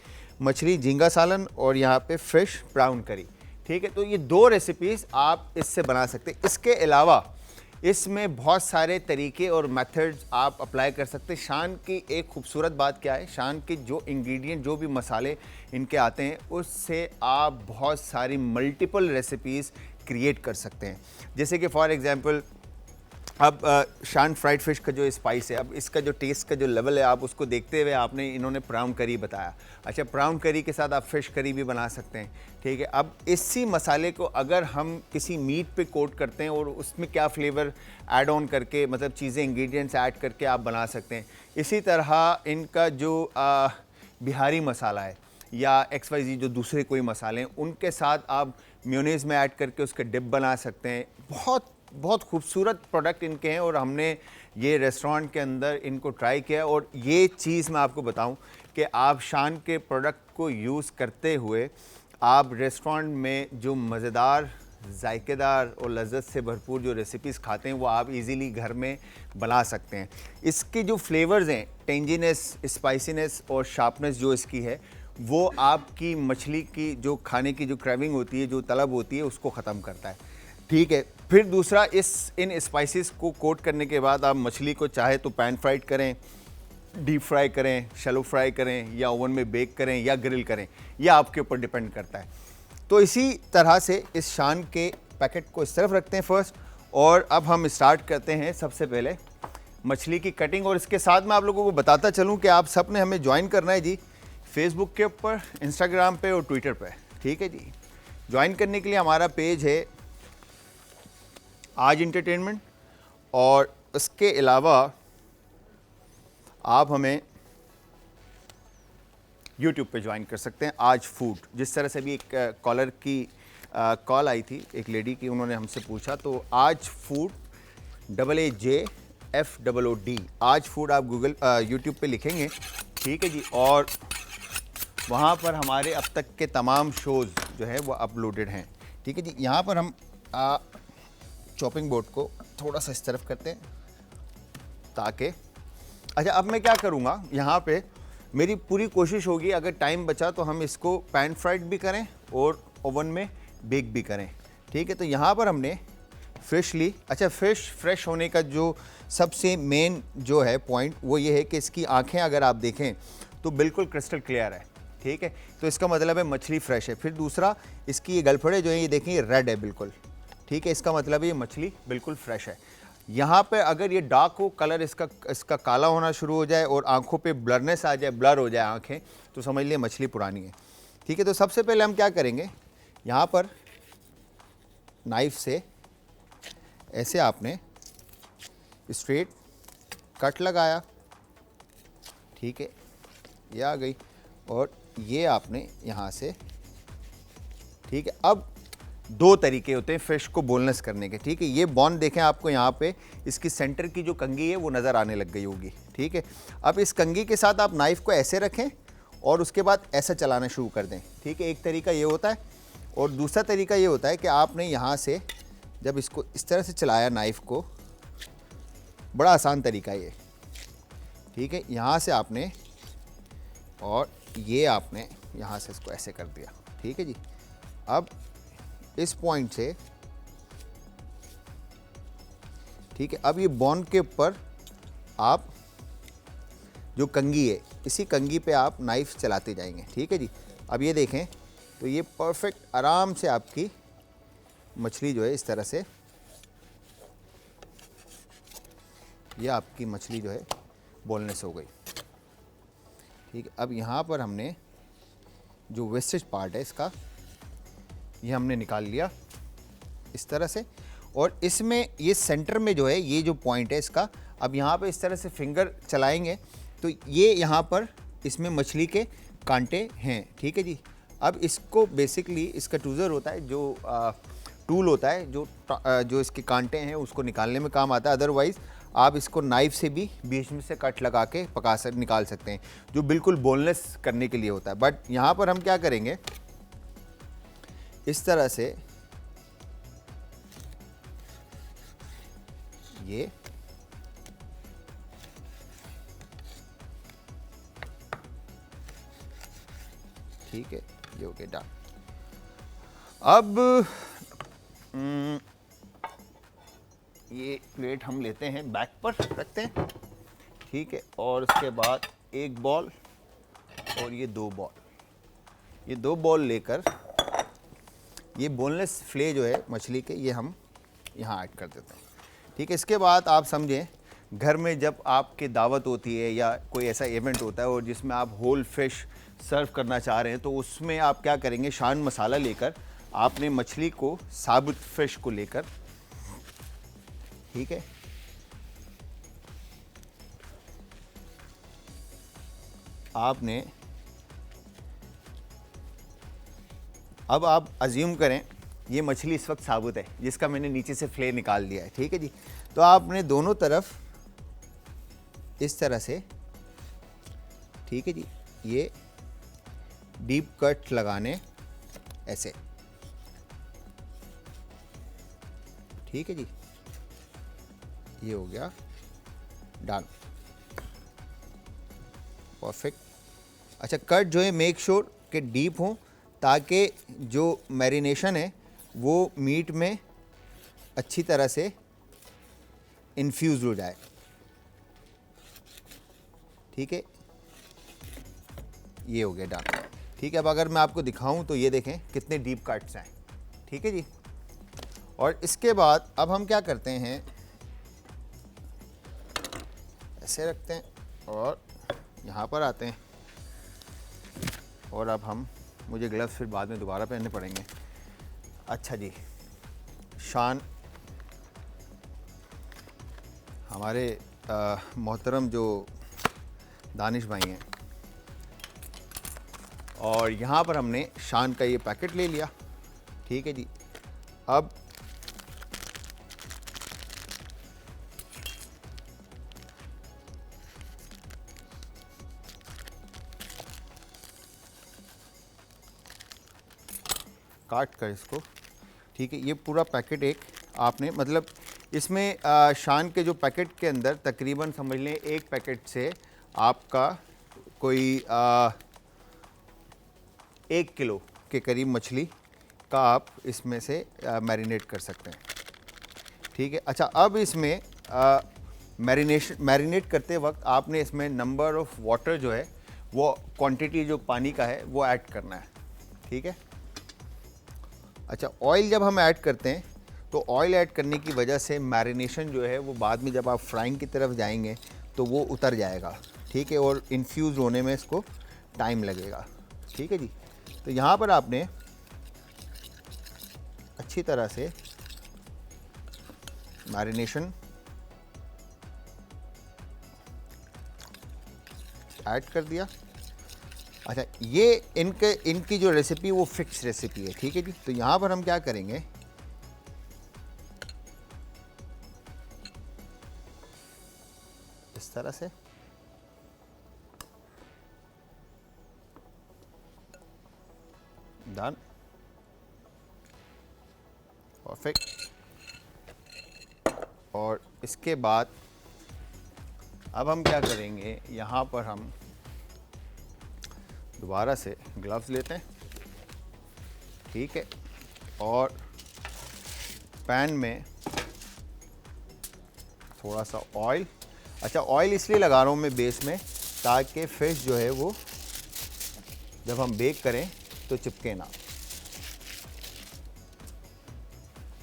मछली झींगा सालन और यहाँ पे फिश ब्राउन करी, ठीक है। तो ये 2 रेसिपीज़ आप इससे बना सकते हैं। इसके अलावा इसमें बहुत सारे तरीके और मेथड्स आप अप्लाई कर सकते हैं। शान की एक खूबसूरत बात क्या है, शान के जो इंग्रेडिएंट जो भी मसाले इनके आते हैं उससे आप बहुत सारी मल्टीपल रेसिपीज़ क्रिएट कर सकते हैं। जैसे कि फॉर एग्जांपल अब शान फ्राइड फिश का जो स्पाइस है, अब इसका जो टेस्ट का जो लेवल है आप उसको देखते हुए आपने इन्होंने ब्राउन करी बताया, अच्छा ब्राउन करी के साथ आप फिश करी भी बना सकते हैं, ठीक है। अब इसी मसाले को अगर हम किसी मीट पे कोट करते हैं और उसमें क्या फ्लेवर ऐड ऑन करके, मतलब चीज़ें इंग्रेडिएंट्स ऐड करके आप बना सकते हैं। इसी तरह इनका जो बिहारी मसाला है या XYZ जो दूसरे कोई मसाले हैं उनके साथ आप मेयोनीज में ऐड करके उसके डिप बना सकते हैं। बहुत खूबसूरत प्रोडक्ट इनके हैं और हमने ये रेस्टोरेंट के अंदर इनको ट्राई किया। और ये चीज़ मैं आपको बताऊं कि आप शान के प्रोडक्ट को यूज़ करते हुए आप रेस्टोरेंट में जो मज़ेदार, जायकेदार और लज्जत से भरपूर जो रेसिपीज़ खाते हैं वो आप इजीली घर में बना सकते हैं। इसके जो फ्लेवर्स हैं, टेंजीनेस, स्पाइसीनेस और शार्पनेस जो इसकी है वो आपकी मछली की जो खाने की जो क्रेविंग होती है, जो तलब होती है, उसको ख़त्म करता है, ठीक है। फिर दूसरा, इन स्पाइसेस को कोट करने के बाद आप मछली को चाहे तो पैन फ्राइड करें, डीप फ्राई करें, शैलो फ्राई करें या ओवन में बेक करें या ग्रिल करें, यह आपके ऊपर डिपेंड करता है। तो इसी तरह से इस शान के पैकेट को इस तरफ रखते हैं फर्स्ट, और अब हम स्टार्ट करते हैं सबसे पहले मछली की कटिंग। और इसके साथ मैं आप लोगों को बताता चलूँ कि आप सब ने हमें ज्वाइन करना है जी, फेसबुक के ऊपर, इंस्टाग्राम पे और ट्विटर पे, ठीक है जी। ज्वाइन करने के लिए हमारा पेज है आज एंटरटेनमेंट, और इसके अलावा आप हमें यूट्यूब पे ज्वाइन कर सकते हैं, आज फूड। जिस तरह से भी एक कॉलर की कॉल आई थी एक लेडी की, उन्होंने हमसे पूछा, तो आज फूड AAJFOOD, आज फूड आप यूट्यूब पे लिखेंगे, ठीक है जी। और वहाँ पर हमारे अब तक के तमाम शोज़ जो है वो अपलोडेड हैं, ठीक है जी। यहाँ पर हम चॉपिंग बोर्ड को थोड़ा सा इस तरफ करते हैं ताकि, अच्छा अब मैं क्या करूँगा, यहाँ पे मेरी पूरी कोशिश होगी अगर टाइम बचा तो हम इसको पैन फ्राइड भी करें और ओवन में बेक भी करें, ठीक है। तो यहाँ पर हमने फ़िश ली। अच्छा, फ़िश फ्रेश होने का जो सबसे मेन जो है पॉइंट वो ये है कि इसकी आँखें अगर आप देखें तो बिल्कुल क्रिस्टल क्लियर है, ठीक है। तो इसका मतलब है मछली फ्रेश है। फिर दूसरा, इसकी ये गलफड़े जो है ये देखें, ये रेड है बिल्कुल, ठीक है। इसका मतलब है ये मछली बिल्कुल फ्रेश है। यहाँ पे अगर ये डार्क हो, कलर इसका काला होना शुरू हो जाए और आंखों पे ब्लरनेस आ जाए, ब्लर हो जाए आंखें, तो समझ लिए मछली पुरानी है, ठीक है। तो सबसे पहले हम क्या करेंगे, यहाँ पर नाइफ से ऐसे आपने स्ट्रेट कट लगाया, ठीक है, ये आ गई, और ये आपने यहाँ से, ठीक है। अब 2 तरीके होते हैं फ़िश को बोनलेस करने के, ठीक है। ये बॉन देखें आपको यहाँ पे इसकी सेंटर की जो कंघी है वो नज़र आने लग गई होगी, ठीक है। अब इस कंघी के साथ आप नाइफ़ को ऐसे रखें और उसके बाद ऐसा चलाना शुरू कर दें, ठीक है। एक तरीका ये होता है, और दूसरा तरीका ये होता है कि आपने यहाँ से जब इसको इस तरह से चलाया नाइफ़ को, बड़ा आसान तरीका ये, ठीक है। यहाँ से आपने, और ये आपने यहाँ से इसको ऐसे कर दिया, ठीक है जी। अब इस पॉइंट से, ठीक है, अब ये बॉन के ऊपर आप जो कंघी है, इसी कंघी पे आप नाइफ चलाते जाएंगे, ठीक है जी। अब ये देखें तो ये परफेक्ट आराम से आपकी मछली जो है इस तरह से, ये आपकी मछली जो है बोनलेस हो गई। ठीक है, अब यहाँ पर हमने जो वेस्टेज पार्ट है इसका, ये हमने निकाल लिया इस तरह से। और इसमें ये सेंटर में जो है ये जो पॉइंट है इसका, अब यहाँ पे इस तरह से फिंगर चलाएंगे तो ये यहाँ पर इसमें मछली के कांटे हैं। ठीक है जी, अब इसको बेसिकली इसका टूज़र होता है जो टूल होता है जो इसके कांटे हैं उसको निकालने में काम आता है। अदरवाइज़ आप इसको नाइफ से भी बीच में से कट लगा के निकाल सकते हैं, जो बिल्कुल बोनलेस करने के लिए होता है। बट यहाँ पर हम क्या करेंगे, इस तरह से ये ठीक है, ये हो गया डन। अब ये प्लेट हम लेते हैं, बैक पर रखते हैं। ठीक है, और उसके बाद एक बॉल और ये दो बॉल, ये दो बॉल लेकर ये बोनलेस फिले जो है मछली के, ये हम यहाँ ऐड कर देते हैं। ठीक है, इसके बाद आप समझें घर में जब आपकी दावत होती है या कोई ऐसा इवेंट होता है और जिसमें आप होल फिश सर्व करना चाह रहे हैं, तो उसमें आप क्या करेंगे, शान मसाला लेकर आपने मछली को, साबुत फिश को लेकर, ठीक है, आपने, अब आप अज्यूम करें ये मछली इस वक्त साबुत है जिसका मैंने नीचे से फ्ले निकाल दिया है। ठीक है जी, तो आपने दोनों तरफ इस तरह से, ठीक है जी, ये डीप कट लगाने ऐसे। ठीक है जी, ये हो गया डन, परफेक्ट। अच्छा, कट जो है मेक श्योर कि डीप हो ताकि जो मैरिनेशन है वो मीट में अच्छी तरह से इन्फ्यूज हो जाए। ठीक है, ये हो गया डन। ठीक है, अब अगर मैं आपको दिखाऊं तो ये देखें कितने डीप कट्स हैं। ठीक है जी, और इसके बाद अब हम क्या करते हैं, ऐसे रखते हैं और यहाँ पर आते हैं, और अब हम, मुझे ग्लव्स फिर बाद में दोबारा पहनने पड़ेंगे। अच्छा जी, शान हमारे मोहतरम जो दानिश भाई हैं, और यहाँ पर हमने शान का ये पैकेट ले लिया। ठीक है जी, अब काट कर इसको, ठीक है, ये पूरा पैकेट एक आपने, मतलब इसमें शान के जो पैकेट के अंदर तकरीबन समझ लें एक पैकेट से आपका कोई 1 किलो के करीब मछली का आप इसमें से मैरिनेट कर सकते हैं। ठीक है, अच्छा, अब इसमें मैरिनेट करते वक्त आपने इसमें नंबर ऑफ़ वाटर जो है वो क्वांटिटी जो पानी का है वो ऐड करना है। ठीक है, अच्छा, ऑयल जब हम ऐड करते हैं तो ऑयल ऐड करने की वजह से मैरिनेशन जो है वो बाद में जब आप फ्राइंग की तरफ जाएंगे तो वो उतर जाएगा। ठीक है, और इन्फ्यूज़ होने में इसको टाइम लगेगा। ठीक है जी, तो यहाँ पर आपने अच्छी तरह से मैरिनेशन ऐड कर दिया। अच्छा, ये इनकी जो रेसिपी वो फिक्स रेसिपी है। ठीक है जी, तो यहाँ पर हम क्या करेंगे, इस तरह से डन, परफेक्ट। और इसके बाद अब हम क्या करेंगे, यहाँ पर हम दोबारा से ग्लव्स लेते हैं। ठीक है, और पैन में थोड़ा सा ऑयल, अच्छा, ऑयल इसलिए लगा रहा हूँ मैं बेस में ताकि फिश जो है वो जब हम बेक करें तो चिपके ना।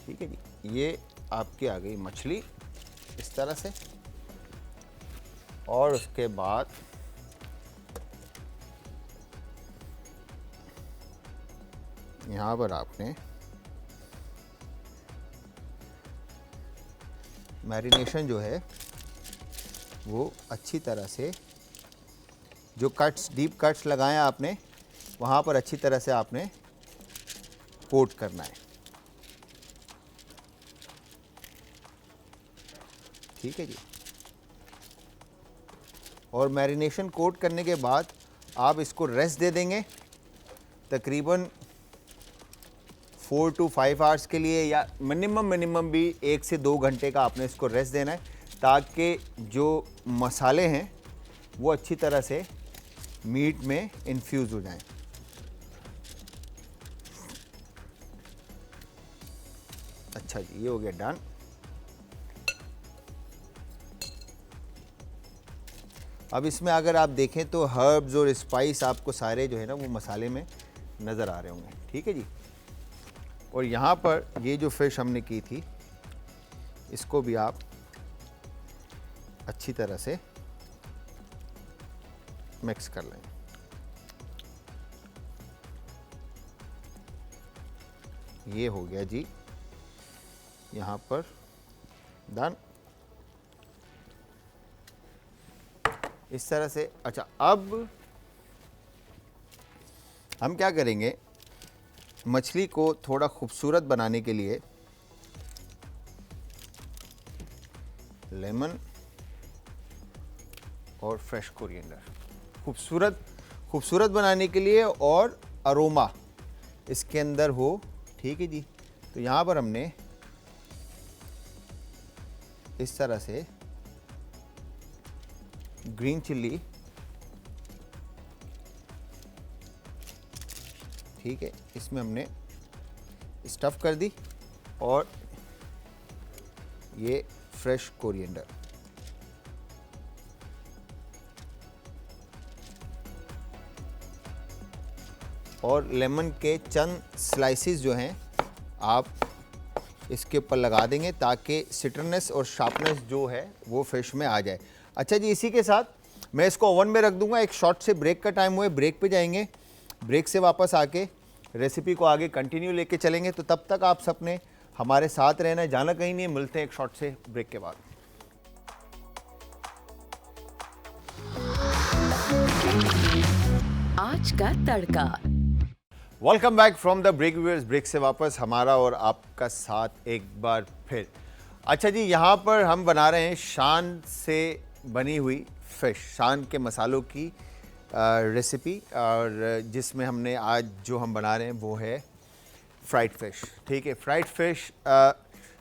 ठीक है जी, ये आपकी आ गई मछली इस तरह से। और उसके बाद यहाँ पर आपने मैरिनेशन जो है वो अच्छी तरह से, जो कट्स, डीप कट्स लगाए आपने, वहाँ पर अच्छी तरह से आपने कोट करना है। ठीक है जी। और मैरिनेशन कोट करने के बाद आप इसको रेस्ट दे देंगे तकरीबन 4 to 5 आवर्स के लिए, या मिनिमम भी 1 से 2 घंटे का आपने इसको रेस्ट देना है, ताकि जो मसाले हैं वो अच्छी तरह से मीट में इन्फ्यूज़ हो जाएं। अच्छा जी, ये हो गया डन। अब इसमें अगर आप देखें तो हर्ब्स और स्पाइस आपको सारे जो है ना वो मसाले में नज़र आ रहे होंगे। ठीक है जी। और यहाँ पर ये जो फिश हमने की थी, इसको भी आप अच्छी तरह से मिक्स कर लें। ये हो गया जी यहाँ पर डन। इस तरह से। अच्छा, अब हम क्या करेंगे, मछली को थोड़ा खूबसूरत बनाने के लिए लेमन और फ्रेश कोरिएंडर, खूबसूरत बनाने के लिए और अरोमा इसके अंदर हो। ठीक है जी। तो यहाँ पर हमने इस तरह से ग्रीन चिल्ली, ठीक है, इसमें हमने स्टफ़ कर दी, और ये फ्रेश कोरिएंडर, और लेमन के चंद स्लाइसेस जो हैं आप इसके ऊपर लगा देंगे, ताकि सिट्रनस और शार्पनेस जो है वो फिश में आ जाए। अच्छा जी, इसी के साथ मैं इसको ओवन में रख दूंगा। एक शॉर्ट से ब्रेक का टाइम हुआ है, ब्रेक पे जाएंगे। ब्रेक से वापस आके रेसिपी को आगे कंटिन्यू लेके चलेंगे। तो तब तक आप सबने हमारे साथ रहना है, जाना कहीं नहीं। मिलते हैं एक शॉर्ट से ब्रेक के बाद। आज का तड़का। Welcome back from the break viewers. Break से वापस हमारा और आपका साथ एक बार फिर। अच्छा जी, यहाँ पर हम बना रहे हैं शान से बनी हुई फ़िश, शान के मसालों की रेसिपी, और जिसमें हमने आज जो हम बना रहे हैं वो है फ्राइड फ़िश। ठीक है, फ्राइड फ़िश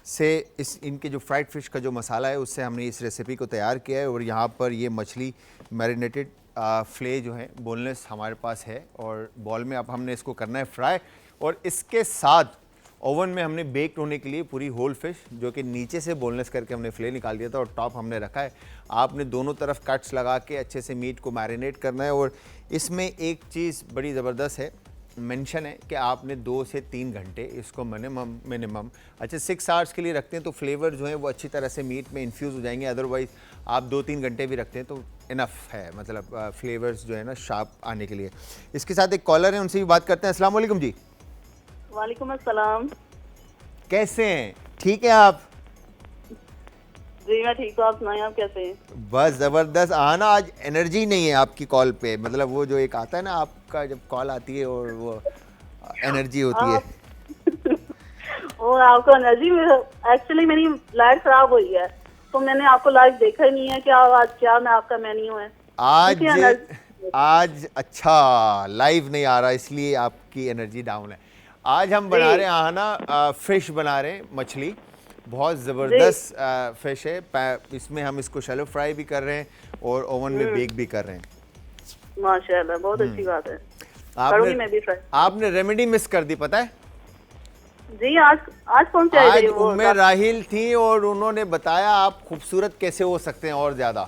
से इनके जो फ्राइड फ़िश का जो मसाला है उससे हमने इस रेसिपी को तैयार किया है। और यहाँ पर ये मछली मैरिनेटेड फ्ले जो है बोनलेस हमारे पास है, और बॉल में अब हमने इसको करना है फ्राई। और इसके साथ ओवन में हमने बेक्ड होने के लिए पूरी होल फिश, जो कि नीचे से बोनलेस करके हमने फ्ले निकाल दिया था, और टॉप हमने रखा है। आपने दोनों तरफ कट्स लगा के अच्छे से मीट को मैरिनेट करना है। और इसमें एक चीज़ बड़ी ज़बरदस्त है, मेंशन है कि आपने 2 से 3 घंटे इसको मिनिमम 6 आवर्स के लिए रखते हैं, तो फ्लेवर जो है वो अच्छी तरह से मीट में इन्फ्यूज़ हो जाएंगे। अदरवाइज़ आप 2-3 घंटे भी रखते हैं तो इनफ है, मतलब फ्लेवर्स जो है ना शार्प आने के लिए। इसके साथ एक कॉलर है, उनसे भी बात करते हैं। अस्सलाम वालेकुम जी। वालेकुम अस्सलाम। कैसे हैं? ठीक है आप? जी मैं ठीक हूँ, आप सुनाएं, आप कैसे हैं? बस ज़बरदस्त। आना आज एनर्जी नहीं है आपकी कॉल पे, मतलब वो जो एक आता है ना आपका जब कॉल आती है और वो एनर्जी होती है। वो आपको एनर्जी में, एक्चुअली मेरी लाइट खराब हुई है तो मैंने आपको लाइव देखा ही नहीं है कि आज क्या मैं आपका मेन्यू है आज अच्छा लाइव नहीं आ रहा, इसलिए आपकी एनर्जी डाउन है। आज हम बना रहे हैं आना फिश बना रहे हैं, मछली बहुत ज़बरदस्त फिश है। इसमें हम इसको शैलो फ्राई भी कर रहे हैं और ओवन में बेक भी कर रहे हैं। माशाल्लाह, बहुत अच्छी बात है। आपने रेमेडी मिस कर दी, पता है जी? आज कौन सी आज उम्मे राहिल थी और उन्होंने बताया आप खूबसूरत कैसे हो सकते हैं और ज्यादा।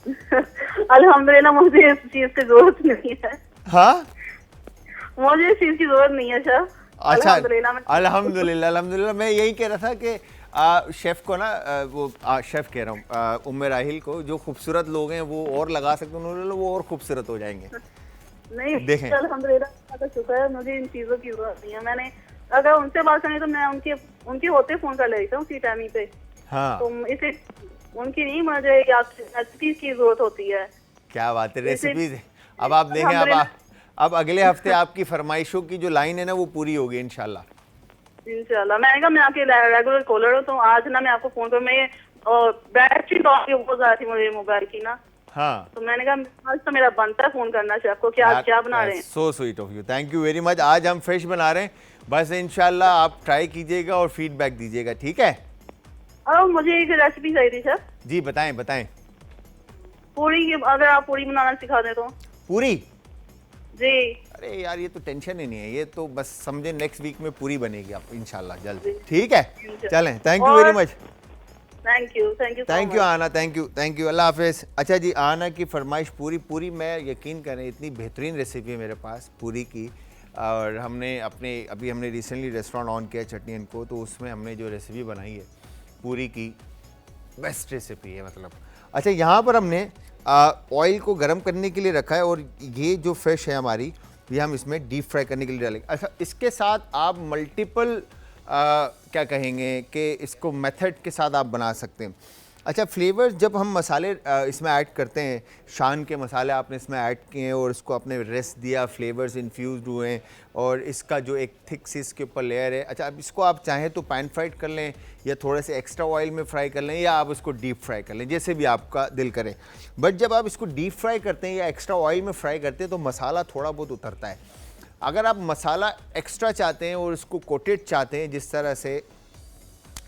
अल्हम्दुलिल्लाह, मुझे इस चीज की जरूरत नहीं है। हाँ, मुझे इस चीज की जरूरत नहीं है। अच्छा, अच्छा, अल्हम्दुलिल्लाह। अल्हम्दुलिल्लाह अल्हम्दुलिल्लाह। मैं यही कह रहा था कि शेफ़ को ना शेफ़ कह रहा हूँ उम्मे राहिल को, जो खूबसूरत लोग हैं वो और लगा सकते हैं, उन्होंने वो और खूबसूरत हो जाएंगे। नहीं देखें। अल्हम्दुलिल्लाह का शुक्र है, मुझे इन चीज़ों की जरूरत नहीं है। मैंने अगर उनसे बात करनी तो मैं उनके होते फ़ोन कर लेता हूँ उसी टाइम ही पे। हाँ, तो इसे उनकी नहीं, मुझे रेसिपी की जरूरत होती है। क्या बात है, रेसिपीज। अब आप देखें, अब अगले हफ्ते आपकी फरमाइशों की जो लाइन है ना वो पूरी होगी इंशाल्लाह। मैंने कहा मैं आपके रेगुलर कॉलर हूँ, तो आज ना मैं आपको फोन करूँ। मैं बैटरी बहुत ज्यादा थी मुझे मोबाइल की ना, हाँ, तो मैंने कहा आज तो मेरा बनता है फोन करना शेफ को कि आज क्या बना रहे हैं। So sweet of you, thank you very much. आज हम फिश बना रहे हैं, बस इंशाल्लाह आप ट्राई कीजिएगा और फीडबैक दीजिएगा, ठीक है? अब मुझे एक रेसिपी चाहिए थी शेफ। जी बताएं बताएं। पूरी की, अगर आप पूरी बनाना सिखा दें तो। पूरी? जी। अरे यार ये तो टेंशन ही नहीं है, ये तो बस समझे नेक्स्ट वीक में पूरी बनेगी आप इंशाल्लाह जल्द, ठीक है? चलें, thank you very much. Thank you आना, थैंक यू, अल्लाह हाफिज़। अच्छा जी, आना की फरमाइश पूरी मैं यकीन करें इतनी बेहतरीन रेसिपी है मेरे पास पूरी की, और हमने अभी हमने रिसेंटली रेस्टोरेंट ऑन किया चटनी एंड को, तो उसमें हमने जो रेसिपी बनाई है पूरी की, बेस्ट रेसिपी है मतलब। अच्छा, यहाँ पर हमने ऑयल को गर्म करने के लिए रखा है, और ये जो फिश है हमारी ये हम इसमें डीप फ्राई करने के लिए डालेंगे। अच्छा, इसके साथ आप मल्टीपल क्या कहेंगे कि इसको मेथड के साथ आप बना सकते हैं। अच्छा, फ्लेवर्स जब हम मसाले इसमें ऐड करते हैं, शान के मसाले आपने इसमें ऐड किए हैं और इसको आपने रेस्ट दिया, फ्लेवर्स इन्फ्यूज़ड हुए हैं, और इसका जो एक थिक सी इसके ऊपर लेयर है। अच्छा, अब इसको आप चाहें तो पैन फ्राइड कर लें, या थोड़े से एक्स्ट्रा ऑयल में फ्राई कर लें, या आप इसको डीप फ्राई कर लें, जैसे भी आपका दिल करे। बट जब आप इसको डीप फ्राई करते हैं या एक्स्ट्रा ऑयल में फ्राई करते हैं तो मसाला थोड़ा बहुत उतरता है। अगर आप मसाला एक्स्ट्रा चाहते हैं और इसको कोटेड चाहते हैं, जिस तरह से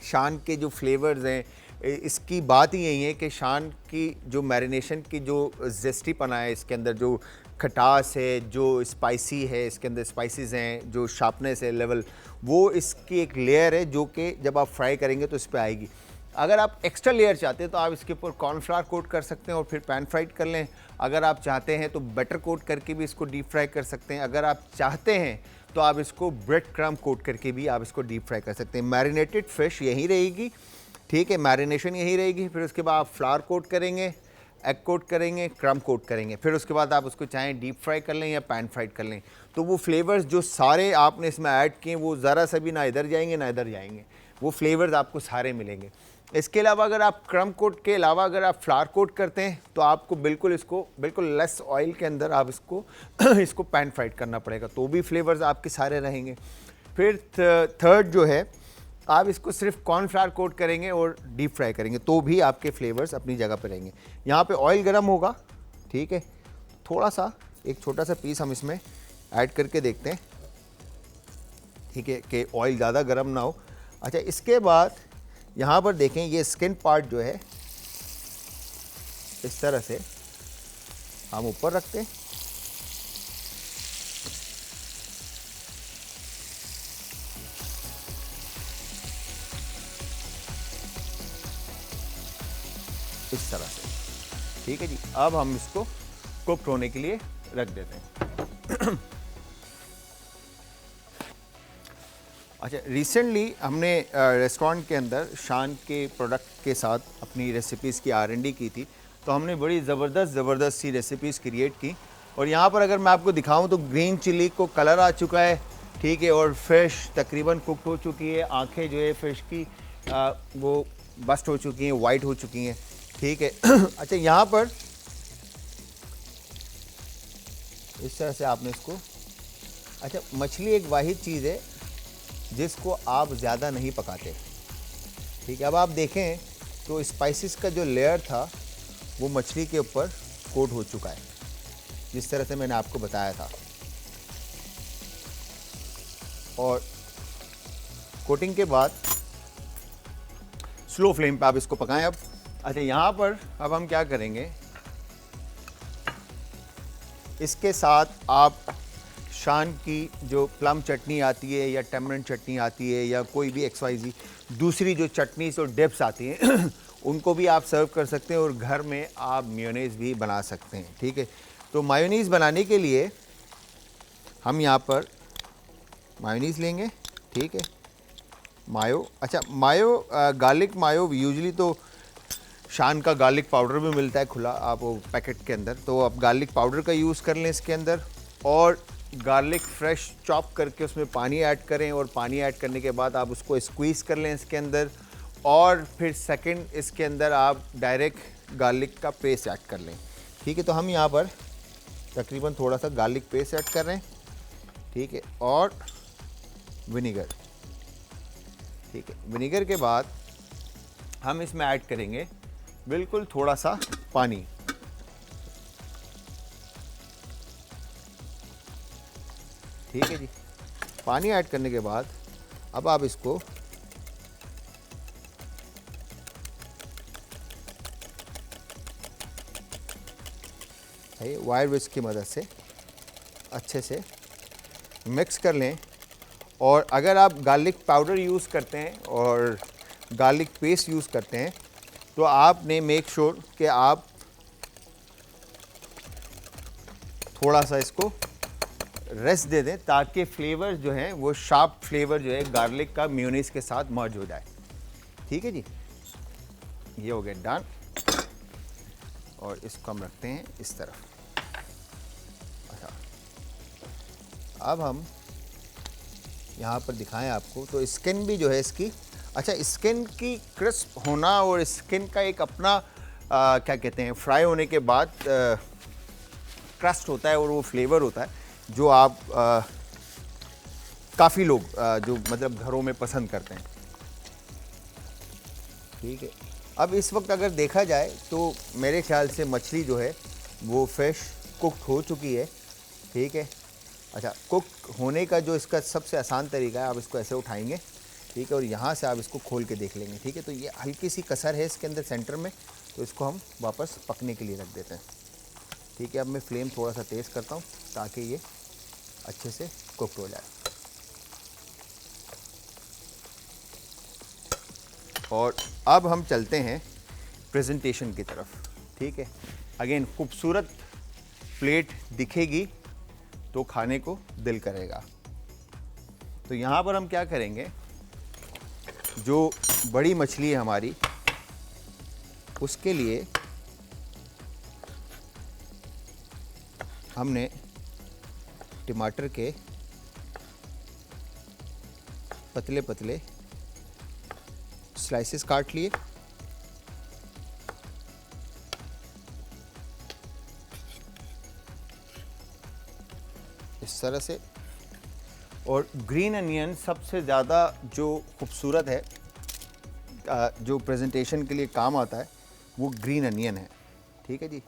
शान के जो फ्लेवर्स हैं, इसकी बात ही यही है कि शान की जो मैरिनेशन की जो जेस्टीपना है, इसके अंदर जो खटास है, जो स्पाइसी है, इसके अंदर स्पाइसेस हैं, जो शार्पनेस है लेवल, वो इसकी एक लेयर है जो कि जब आप फ्राई करेंगे तो इस पर आएगी। अगर आप एक्स्ट्रा लेयर चाहते हैं तो आप इसके ऊपर कॉर्नफ्लावर कोट कर सकते हैं और फिर पैन फ्राइड कर लें। अगर आप चाहते हैं तो बटर कोट करके भी इसको डीप फ्राई कर सकते हैं। अगर आप चाहते हैं तो आप इसको ब्रेड क्रम्ब कोट करके भी आप इसको डीप फ्राई कर सकते हैं। मैरिनेटेड फिश यही रहेगी, ठीक है, मैरिनेशन यही रहेगी। फिर उसके बाद आप फ्लावर कोट करेंगे, एग कोट करेंगे, क्रम्ब कोट करेंगे। फिर उसके बाद आप उसको चाहें डीप फ्राई कर लें या पैन फ्राइड कर लें। तो वो फ्लेवर्स जो सारे आपने इसमें ऐड किए वो ज़रा सा भी ना इधर जाएंगे ना इधर जाएंगे, वो फ्लेवर्स आपको सारे मिलेंगे। इसके अलावा अगर आप क्रम्ब कोट के अलावा अगर आप फ्लावर कोट करते हैं तो आपको बिल्कुल लेस ऑयल के अंदर आप इसको पैन फ्राइड करना पड़ेगा, तो भी फ्लेवर्स आपके सारे रहेंगे। फिर थर्ड जो है, आप इसको सिर्फ कॉर्नफ्लावर कोट करेंगे और डीप फ्राई करेंगे तो भी आपके फ्लेवर्स अपनी जगह पर रहेंगे। यहाँ पे ऑयल गर्म होगा, ठीक है, थोड़ा सा एक छोटा सा पीस हम इसमें ऐड करके देखते हैं, ठीक है, कि ऑयल ज़्यादा गर्म ना हो। अच्छा, इसके बाद यहाँ पर देखें ये स्किन पार्ट जो है इस तरह से हम ऊपर रखते हैं, इस तरह से, ठीक है जी। अब हम इसको कुक होने के लिए रख देते हैं। अच्छा, रिसेंटली हमने रेस्टोरेंट के अंदर शान के प्रोडक्ट के साथ अपनी रेसिपीज़ की R&D की थी, तो हमने बड़ी ज़बरदस्त सी रेसिपीज़ क्रिएट की। और यहाँ पर अगर मैं आपको दिखाऊं तो ग्रीन चिली को कलर आ चुका है, ठीक है, और फिश तकरीबन कुक हो चुकी है। आंखें जो है फिश की वो बस्ट हो चुकी हैं, वाइट हो चुकी हैं, ठीक है। अच्छा, यहाँ पर इस तरह से आपने इसको, अच्छा, मछली एक वाहिद चीज़ है जिसको आप ज़्यादा नहीं पकाते, ठीक है। अब आप देखें तो स्पाइसेस का जो लेयर था वो मछली के ऊपर कोट हो चुका है, जिस तरह से मैंने आपको बताया था। और कोटिंग के बाद स्लो फ्लेम पे आप इसको पकाएं। अब अच्छा, यहाँ पर अब हम क्या करेंगे, इसके साथ आप शान की जो प्लम चटनी आती है या टैमरिंड चटनी आती है या कोई भी XYZ दूसरी जो चटनीज और डिप्स आती हैं उनको भी आप सर्व कर सकते हैं, और घर में आप मेयोनीज़ भी बना सकते हैं, ठीक है। तो मेयोनीज़ बनाने के लिए हम यहाँ पर मायोनीज़ लेंगे, ठीक है। मायो, अच्छा मायो, गार्लिक मायो यूजुअली तो शान का गार्लिक पाउडर भी मिलता है खुला, आप वो पैकेट के अंदर, तो आप गार्लिक पाउडर का यूज़ कर लें इसके अंदर। और गार्लिक फ्रेश चॉप करके उसमें पानी ऐड करें, और पानी ऐड करने के बाद आप उसको स्क्वीज़ कर लें इसके अंदर। और फिर सेकंड इसके अंदर आप डायरेक्ट गार्लिक का पेस्ट ऐड कर लें, ठीक है। तो हम यहाँ पर तकरीबन थोड़ा सा गार्लिक पेस्ट ऐड कर रहे हैं, ठीक है। और विनीगर, ठीक है। विनीगर के बाद हम इसमें ऐड करेंगे बिल्कुल थोड़ा सा पानी, ठीक है जी। पानी ऐड करने के बाद अब आप इसको वायर विस्क की मदद से अच्छे से मिक्स कर लें। और अगर आप गार्लिक पाउडर यूज़ करते हैं और गार्लिक पेस्ट यूज़ करते हैं तो आपने मेक श्योर कि आप थोड़ा सा इसको रेस्ट दे दें, ताकि फ्लेवर जो है वो शार्प फ्लेवर जो है गार्लिक का मेयोनीज के साथ मर्ज हो जाए, ठीक है जी। ये हो गया डन। और इसको हम रखते हैं इस तरफ। अच्छा, अब हम यहाँ पर दिखाएं आपको, तो स्किन भी जो है इसकी, अच्छा स्किन की क्रिस्प होना और स्किन का एक अपना क्या कहते हैं, फ्राई होने के बाद क्रस्ट होता है और वो फ्लेवर होता है जो आप काफ़ी लोग जो मतलब घरों में पसंद करते हैं, ठीक है। अब इस वक्त अगर देखा जाए तो मेरे ख्याल से मछली जो है वो फ्रेश कुक हो चुकी है, ठीक है। अच्छा, कुक होने का जो इसका सबसे आसान तरीका है, आप इसको ऐसे उठाएंगे, ठीक है, और यहाँ से आप इसको खोल के देख लेंगे, ठीक है। तो ये हल्की सी कसर है इसके अंदर सेंटर में, तो इसको हम वापस पकने के लिए रख देते हैं, ठीक है। अब मैं फ्लेम थोड़ा सा तेज़ करता हूँ ताकि ये अच्छे से कुक हो जाए। और अब हम चलते हैं प्रेजेंटेशन की तरफ, ठीक है। अगेन खूबसूरत प्लेट दिखेगी तो खाने को दिल करेगा। तो यहाँ पर हम क्या करेंगे, जो बड़ी मछली है हमारी, उसके लिए हमने टमाटर के पतले पतले स्लाइसेस काट लिए, इस तरह से। और ग्रीन अनियन सबसे ज़्यादा जो खूबसूरत है, जो प्रेजेंटेशन के लिए काम आता है, वो ग्रीन अनियन है, ठीक है जी।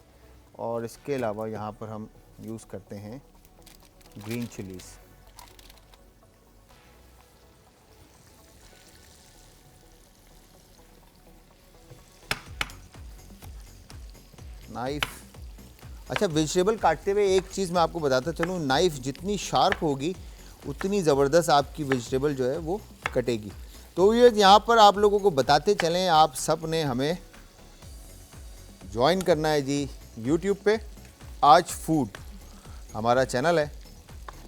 और इसके अलावा यहाँ पर हम यूज़ करते हैं ग्रीन चिलीज़। नाइफ, अच्छा वेजिटेबल काटते हुए एक चीज़ मैं आपको बताता चलूँ, नाइफ जितनी शार्प होगी उतनी ज़बरदस्त आपकी वेजिटेबल जो है वो कटेगी। तो ये यहाँ पर आप लोगों को बताते चलें, आप सब ने हमें ज्वाइन करना है जी YouTube पे। आज फूड हमारा चैनल है,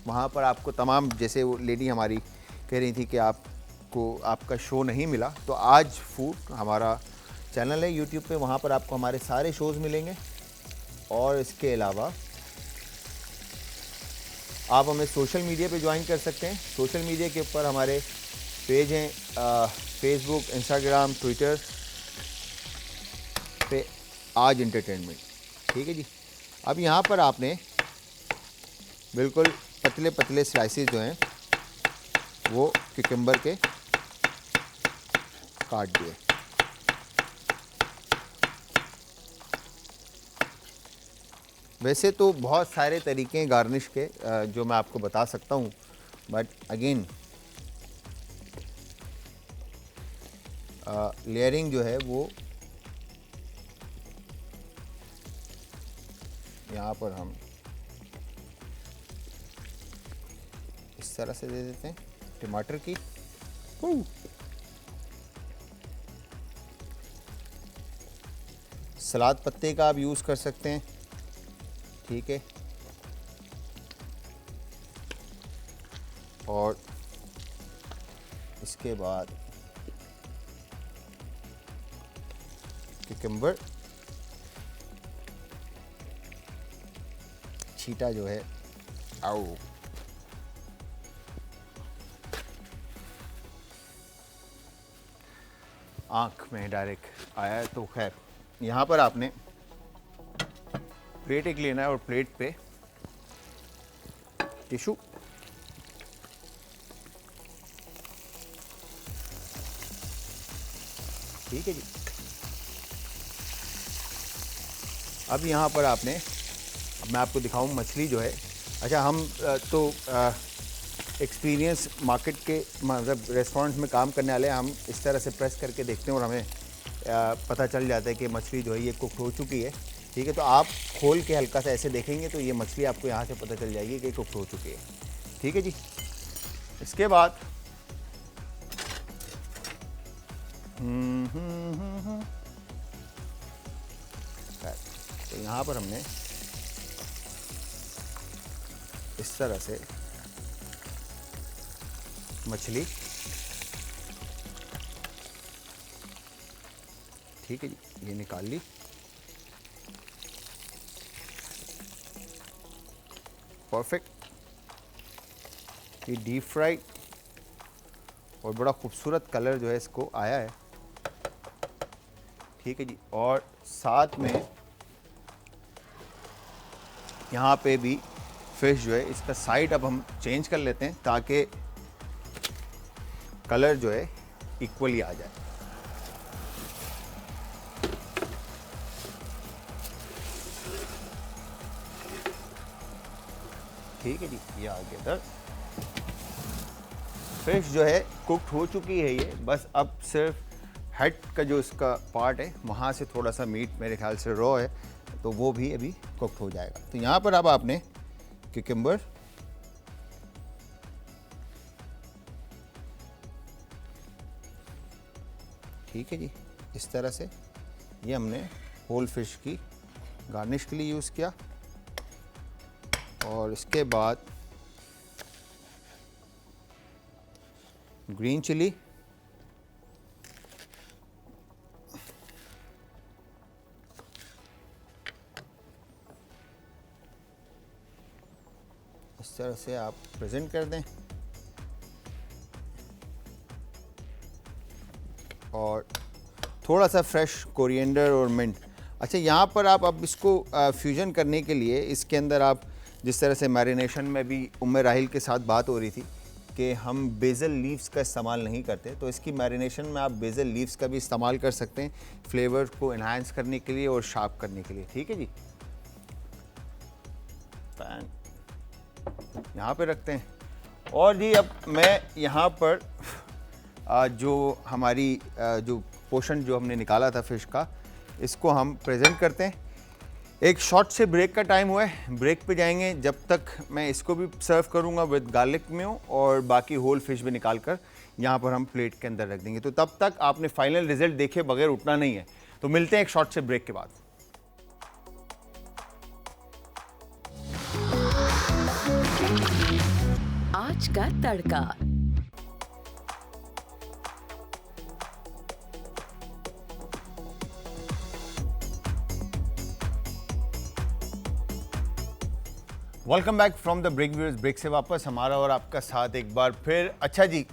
वहाँ पर आपको तमाम, जैसे वो लेडी हमारी कह रही थी कि आपको आपका शो नहीं मिला, तो आज फूड हमारा चैनल है YouTube पे, वहाँ पर आपको हमारे सारे शोज़ मिलेंगे। और इसके अलावा आप हमें सोशल मीडिया पे ज्वाइन कर सकते हैं। सोशल मीडिया के ऊपर हमारे पेज हैं, फेसबुक, इंस्टाग्राम, ट्विटर पे आज एंटरटेनमेंट, ठीक है जी। अब यहाँ पर आपने बिल्कुल पतले पतले स्लाइसेस जो हैं वो क्यूकम्बर के काट दिए। वैसे तो बहुत सारे तरीके हैं गार्निश के जो मैं आपको बता सकता हूँ, बट अगेन लेयरिंग जो है वो यहाँ पर हम इस तरह से दे देते हैं टमाटर की। सलाद पत्ते का आप यूज़ कर सकते हैं, ठीक है। और इसके बाद क्यूकम्बर, छीटा जो है, आओ, आँख में डायरेक्ट आया है। तो खैर यहाँ पर आपने प्लेट एक लेना है और प्लेट पे टिश्यू, ठीक है जी। अब यहाँ पर आपने, अब मैं आपको दिखाऊं मछली जो है, अच्छा हम तो एक्सपीरियंस मार्केट के मतलब रेस्टोरेंट में काम करने वाले हम इस तरह से प्रेस करके देखते हैं और हमें पता चल जाता है कि मछली जो है ये कुक हो चुकी है, ठीक है। तो आप खोल के हल्का सा ऐसे देखेंगे तो ये मछली आपको यहाँ से पता चल जाएगी कि कुक हो चुकी है, ठीक है जी। इसके बाद तो यहाँ पर हमने इस तरह से मछली, ठीक है जी, ये निकाल ली। परफेक्ट, ये डीप फ्राई और बड़ा खूबसूरत कलर जो है इसको आया है, ठीक है जी। और साथ में यहाँ पे भी फिश जो है इसका साइड अब हम चेंज कर लेते हैं ताकि कलर जो है इक्वली आ जाए, ठीक है जी। ये आ गया इधर, फिश जो है कुक्ड हो चुकी है ये, बस अब सिर्फ हेड का जो इसका पार्ट है वहाँ से थोड़ा सा मीट मेरे ख्याल से रॉ है तो वो भी अभी कुक्ड हो जाएगा। तो यहाँ पर अब आपने क्यूकम्बर, ठीक है जी, इस तरह से ये हमने होल फिश की गार्निश के लिए यूज़ किया। और इसके बाद ग्रीन चिली, इस तरह से आप प्रेजेंट कर दें और थोड़ा सा फ्रेश कोरिएंडर और मिंट। अच्छा, यहाँ पर आप अब इसको फ्यूजन करने के लिए इसके अंदर आप जिस तरह से मैरिनेशन में भी उम्मे राहिल के साथ बात हो रही थी कि हम बेज़ल लीव्स का इस्तेमाल नहीं करते, तो इसकी मैरिनेशन में आप बेज़ल लीव्स का भी इस्तेमाल कर सकते हैं फ्लेवर को इन्हांस करने के लिए और शार्प करने के लिए, ठीक है जी। पैन यहाँ पे रखते हैं और जी अब मैं यहाँ पर जो हमारी जो पोर्शन जो हमने निकाला था फिश का, इसको हम प्रेजेंट करते हैं। एक शॉर्ट से ब्रेक का टाइम हुआ है, ब्रेक पे जाएंगे। जब तक मैं इसको भी सर्व करूँगा विद गार्लिक में और बाकी होल फिश भी निकाल कर यहाँ पर हम प्लेट के अंदर रख देंगे। तो तब तक आपने फाइनल रिजल्ट देखे बगैर उठना नहीं है। तो मिलते हैं एक शॉर्ट से ब्रेक के बाद। आज का तड़का। Welcome back from the break viewers. Break से वापस हमारा और आपका साथ एक बार फिर। अच्छा जी,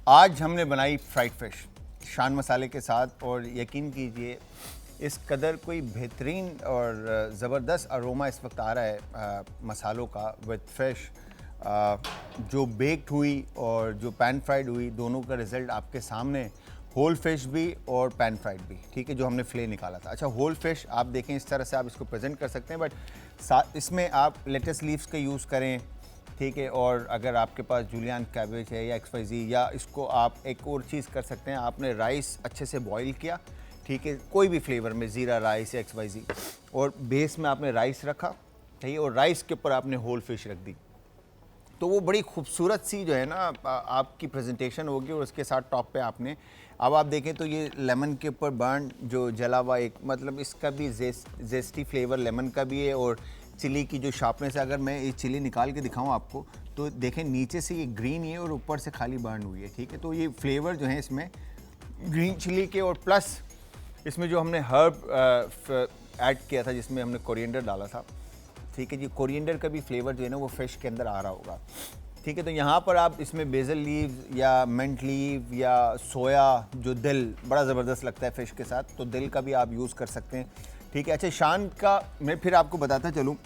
आज हमने बनाई फ्राइड फिश शान मसाले के साथ और यकीन कीजिए इस कदर कोई बेहतरीन और ज़बरदस्त अरोमा इस वक्त आ रहा है मसालों का विद फिश जो बेक्ड हुई और जो पैन फ्राइड हुई, दोनों का रिज़ल्ट आपके सामने। होल फिश भी और पैन फ्राइड भी, ठीक है, जो हमने फ्ले निकाला था। अच्छा, होल फिश आप देखें इस तरह से आप इसको प्रेजेंट कर सकते हैं, बट इसमें आप लेटस लीव्स का यूज़ करें, ठीक है। और अगर आपके पास जूलियन कैबेज है या XYZ, या इसको आप एक और चीज़ कर सकते हैं, आपने राइस अच्छे से बॉईल किया, ठीक है, कोई भी फ्लेवर में, ज़ीरा राइस या XYZ, और बेस में आपने राइस रखा, ठीक है, और राइस के ऊपर आपने होल फिश रख दी, तो वो बड़ी खूबसूरत सी जो है ना आपकी प्रेजेंटेशन होगी। और उसके साथ टॉप पे आपने, अब आप देखें तो ये लेमन के ऊपर बर्न जो जला हुआ एक, मतलब इसका भी जेस्टी फ्लेवर लेमन का भी है और चिली की जो शार्पनेस है, अगर मैं ये चिली निकाल के दिखाऊं आपको तो देखें नीचे से ये ग्रीन है और ऊपर से खाली बर्न हुई है, ठीक है। तो ये फ्लेवर जो है इसमें ग्रीन चिली के और प्लस इसमें जो हमने हर्ब ऐड किया था जिसमें हमने कोरिएंडर डाला था, ठीक है जी। कोरिएंडर का भी फ्लेवर जो है ना वो फिश के अंदर आ रहा होगा, ठीक है। तो यहाँ पर आप इसमें बेसल लीव या मिंट लीव या सोया जो दिल बड़ा ज़बरदस्त लगता है फ़िश के साथ, तो दिल का भी आप यूज़ कर सकते हैं, ठीक है। अच्छा, शान का मैं फिर आपको बताता चलूँ,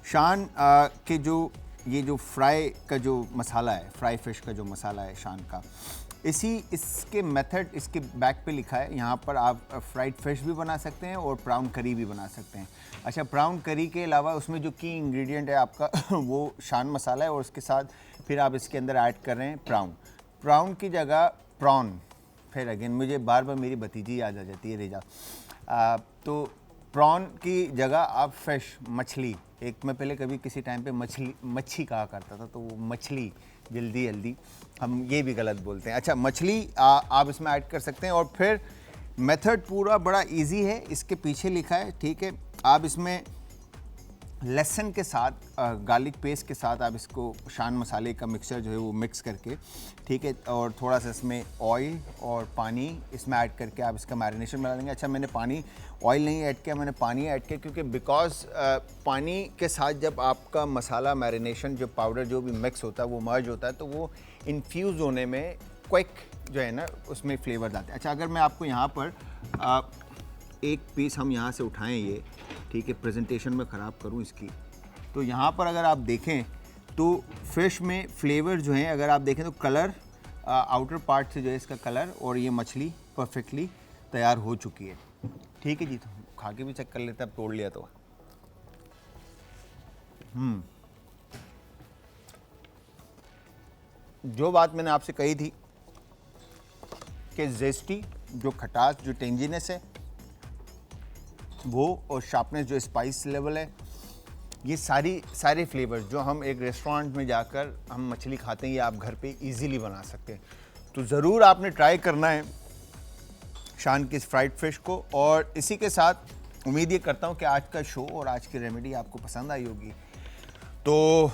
शान के जो ये जो फ्राई का जो मसाला है, फ्राई फ़िश का जो मसाला है शान का, इसके मेथड इसके बैक पे लिखा है। यहाँ पर आप फ्राइड फ़िश भी बना सकते हैं और प्राउन करी भी बना सकते हैं। अच्छा, प्राउन करी के अलावा उसमें जो की इंग्रेडिएंट है आपका वो शान मसाला है और उसके साथ फिर आप इसके अंदर ऐड कर रहे हैं प्राउन की जगह प्रॉन। फिर अगेन मुझे बार बार मेरी भतीजी याद आ जाती है रेजा। तो प्रॉन की जगह आप फ़िश मछली, एक मैं पहले कभी किसी टाइम पे मच्छी कहा करता था, तो वो मछली जल्दी हम ये भी गलत बोलते हैं। अच्छा, मछली आप इसमें ऐड कर सकते हैं और फिर मेथड पूरा बड़ा इजी है, इसके पीछे लिखा है, ठीक है। आप इसमें लहसुन के साथ गार्लिक पेस्ट के साथ आप इसको शान मसाले का मिक्सचर जो है वो मिक्स करके, ठीक है, और थोड़ा सा इसमें ऑयल और पानी इसमें ऐड करके आप इसका मैरिनेशन बना लेंगे। अच्छा, मैंने ऑयल नहीं ऐड किया, मैंने पानी ऐड किया क्योंकि बिकॉज पानी के साथ जब आपका मसाला मैरिनेशन जो पाउडर जो भी मिक्स होता है वो मर्ज होता है तो वो इन्फ्यूज़ होने में क्विक जो है ना उसमें फ्लेवर आते हैं। अच्छा, अगर मैं आपको यहाँ पर एक पीस हम यहाँ से उठाएं ये, ठीक है, प्रेजेंटेशन में ख़राब करूँ इसकी, तो यहाँ पर अगर आप देखें तो फ़िश में फ्लेवर जो हैं अगर आप देखें तो कलर आउटर पार्ट से जो है इसका कलर और ये मछली परफेक्टली तैयार हो चुकी है, ठीक है जी। तो खा के भी चेक कर लेते हैं, अब तोड़ लिया तो। जो बात मैंने आपसे कही थी कि जेस्टी जो खटास जो टेंजीनेस है वो और शार्पनेस जो स्पाइस लेवल है, ये सारे फ्लेवर जो हम एक रेस्टोरेंट में जाकर हम मछली खाते हैं ये आप घर पे इजीली बना सकते हैं। तो ज़रूर आपने ट्राई करना है शान की फ्राइड फ़िश को। और इसी के साथ उम्मीद ये करता हूँ कि आज का शो और आज की रेमेडी आपको पसंद आई होगी। तो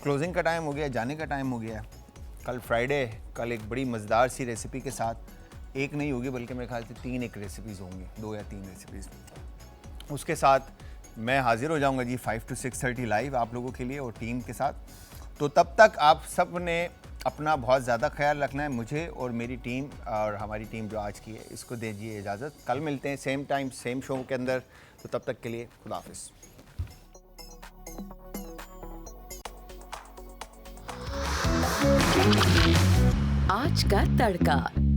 क्लोजिंग का टाइम हो गया, जाने का टाइम हो गया। कल फ्राइडे, कल एक बड़ी मज़ेदार सी रेसिपी के साथ, एक नहीं होगी बल्कि मेरे ख्याल से 3 एक रेसिपीज़ होंगी, 2 या 3 रेसिपीज़। उसके साथ मैं हाज़िर हो जाऊंगा जी 5 to 6:30 लाइव आप लोगों के लिए और टीम के साथ। तो तब तक आप सब ने अपना बहुत ज़्यादा ख्याल रखना है, मुझे और मेरी टीम और हमारी टीम जो आज की है इसको दीजिए इजाज़त। कल मिलते हैं सेम टाइम सेम शो के अंदर, तो तब तक के लिए खुदा हाफिज़। आज का तड़का।